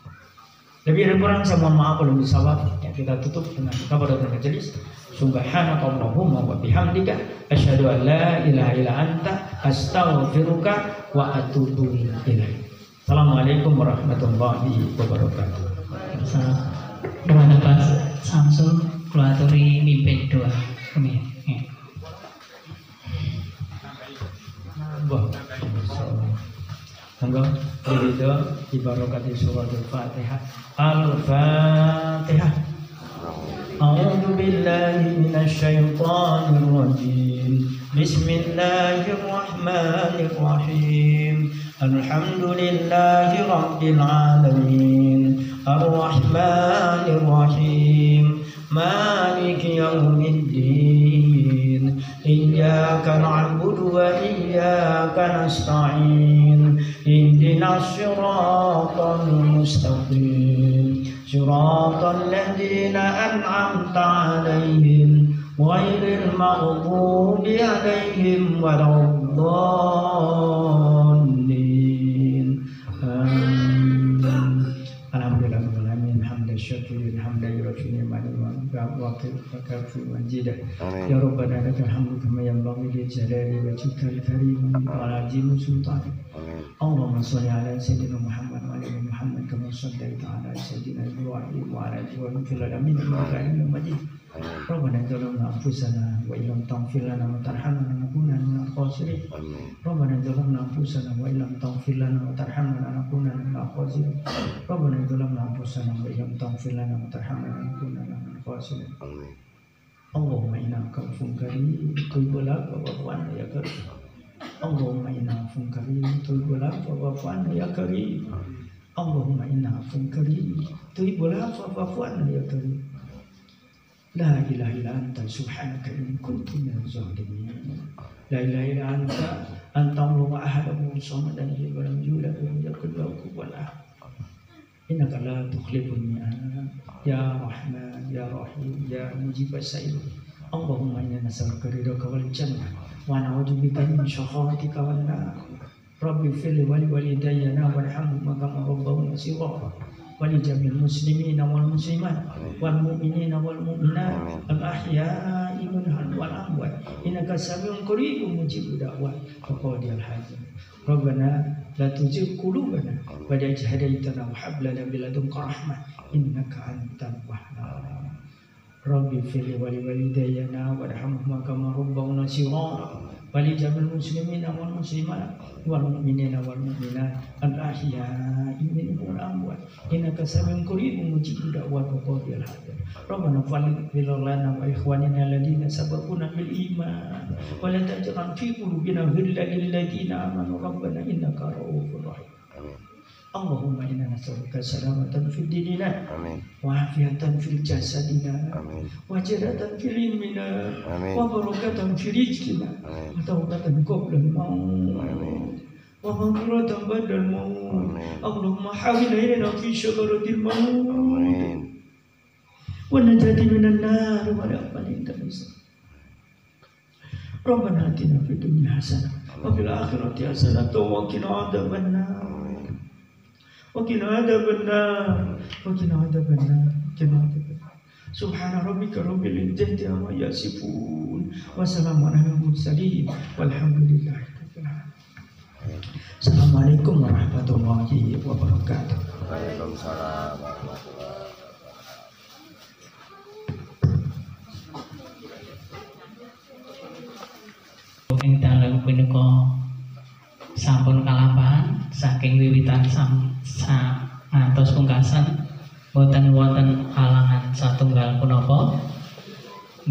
Lebih dari kurang saya mohon maaf belum disawab. Ya, kita tutup dengan kafaratul majelis. Subhanakallahumma wa bihamdika asyhadu an la ilaha illa anta astaghfiruka wa atubu ilaik. Assalamualaikum warahmatullahi wabarakatuh. Doa Bapak Samsul kulaturi mimpin doa kami. Monggo dirido ibarakati suratul Fatihah. Al-Fatihah. أعوذ بالله من الشيطان الرجيم بسم الله الرحمن الرحيم الحمد لله رب العالمين الرحمن الرحيم مالك يوم الدين إياك نعبد وإياك نستعين اهدنا الصراط المستقيم صراط الذين أنعمت عليهم غير المغضوب عليهم ولا الضالين آمين. الحمدلله رب العالمين حمد الشكر حمد يوفي نعمه وكافي مجيدا يا ربنا لك الحمد كما ينبغي لجلال وجهك الكريم وعظيم سلطانك. اللهم صل على سيدنا محمد وعلى ال محمد كما صليت على سيدنا ابراهيم وعلى ال ابراهيم في العالمين انك حميد مجيد. ربنا ظلمنا انفسنا وان لم تغفر لنا وترحمنا لنكونن من الخاسرين. ربنا ظلمنا انفسنا وان لم تغفر لنا وترحمنا لنكونن من الخاسرين. ربنا ظلمنا انفسنا وان لم تغفر لنا وترحمنا لنكونن من الخاسرين. اللهم انك عفو كريم تحب العفو فاعف عنا يا كريم. اللهم إنا عفو كريم تحب العفو فاعف عنا يا كريم. اللهم إنا عفو كريم تحب العفو فاعف عنا يا كريم. لا إله إلا أنت سبحانك إن كنت من الظالمين. لا إله إلا أنت الله أحد الصمد ولم يولد ولم يكن له كفوا أحد. إنك لا تخلف الميعاد يا رحمن يا رحيم يا مجيب السائل. اللهم إنا نسألك رضاك والجنة ونعوذ بك من سخطك والنار. ربي اغفر لي ولوالدينا وارحمهما كما ربونا صغارا ولجميع المسلمين والمسلمات والمؤمنين والمؤمنات الأحياء منهم والأموات إنك سميع قريب مجيب دعوات وقاضي الحاجات. ربنا لا تزغ قلوبنا بعد إذ هديتنا وهب لنا من لدنك رحمة إنك أنت الوهاب. Rabbi fili wali walidayana warhamhuma kama rabbawna shighara ولجميع المسلمين والمسلمات والمؤمنين والمؤمنات الأحياء منهم والأموات إنك سميع قريب مجيب دعوات وقاضي الحاجات. ربنا اغفر لنا وإخواننا الذين سبقونا بالإيمان ولا تجعل في قلوبنا غلا للذين آمنوا ربنا إنك رؤوف رحيم. اللهم إنا نسألك سلامة في ديننا وعافية في جسدنا وجنة في علمنا وبركة في رزقنا وتوبة قبل الموت ومغفرة بعد الموت. اللهم حاول إلينا في شجرة الموت والنجاة من النار والأمل عند الحساب. ربنا آتنا في الدنيا حسنة وفي الآخرة حسنة وقنا عذاب النار وقنا عذاب النار وقنا عذاب النار. سبحان ربك رب العزة عما يصفون وسلام على المرسلين والحمد لله رب العالمين. Assalamualaikum warahmatullahi wabarakatuh. Waalaikumsalam warahmatullahi wabarakatuh. Ing dalu punika sampun kalampahan saking wiwitan ngantos pungkasan boten wonten halangan satunggal punapa.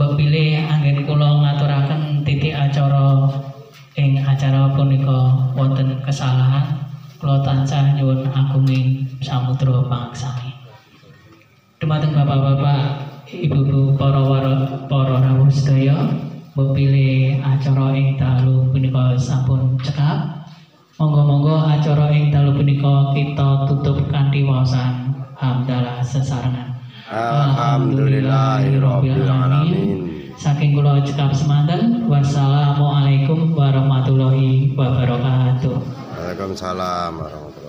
Bepilih anggen kula ngaturaken titik acara ing acara punika wonten kesalahan, kula tansah nyuwun agunging samudra pangaksami. Dumateng bapak-bapak, ibu-ibu, para rawuh sedaya, bepilih acara ing dalu punika sampun cekap. Monggo-monggo acara ing dalu punika kita tutup kanthi waosan hamdalah sesarengan. Alhamdulillahirabbil alamin. Saking kula cekap semanten, wassalamualaikum warahmatullahi wabarakatuh. Waalaikumsalam warahmatullahi wabarakatuh.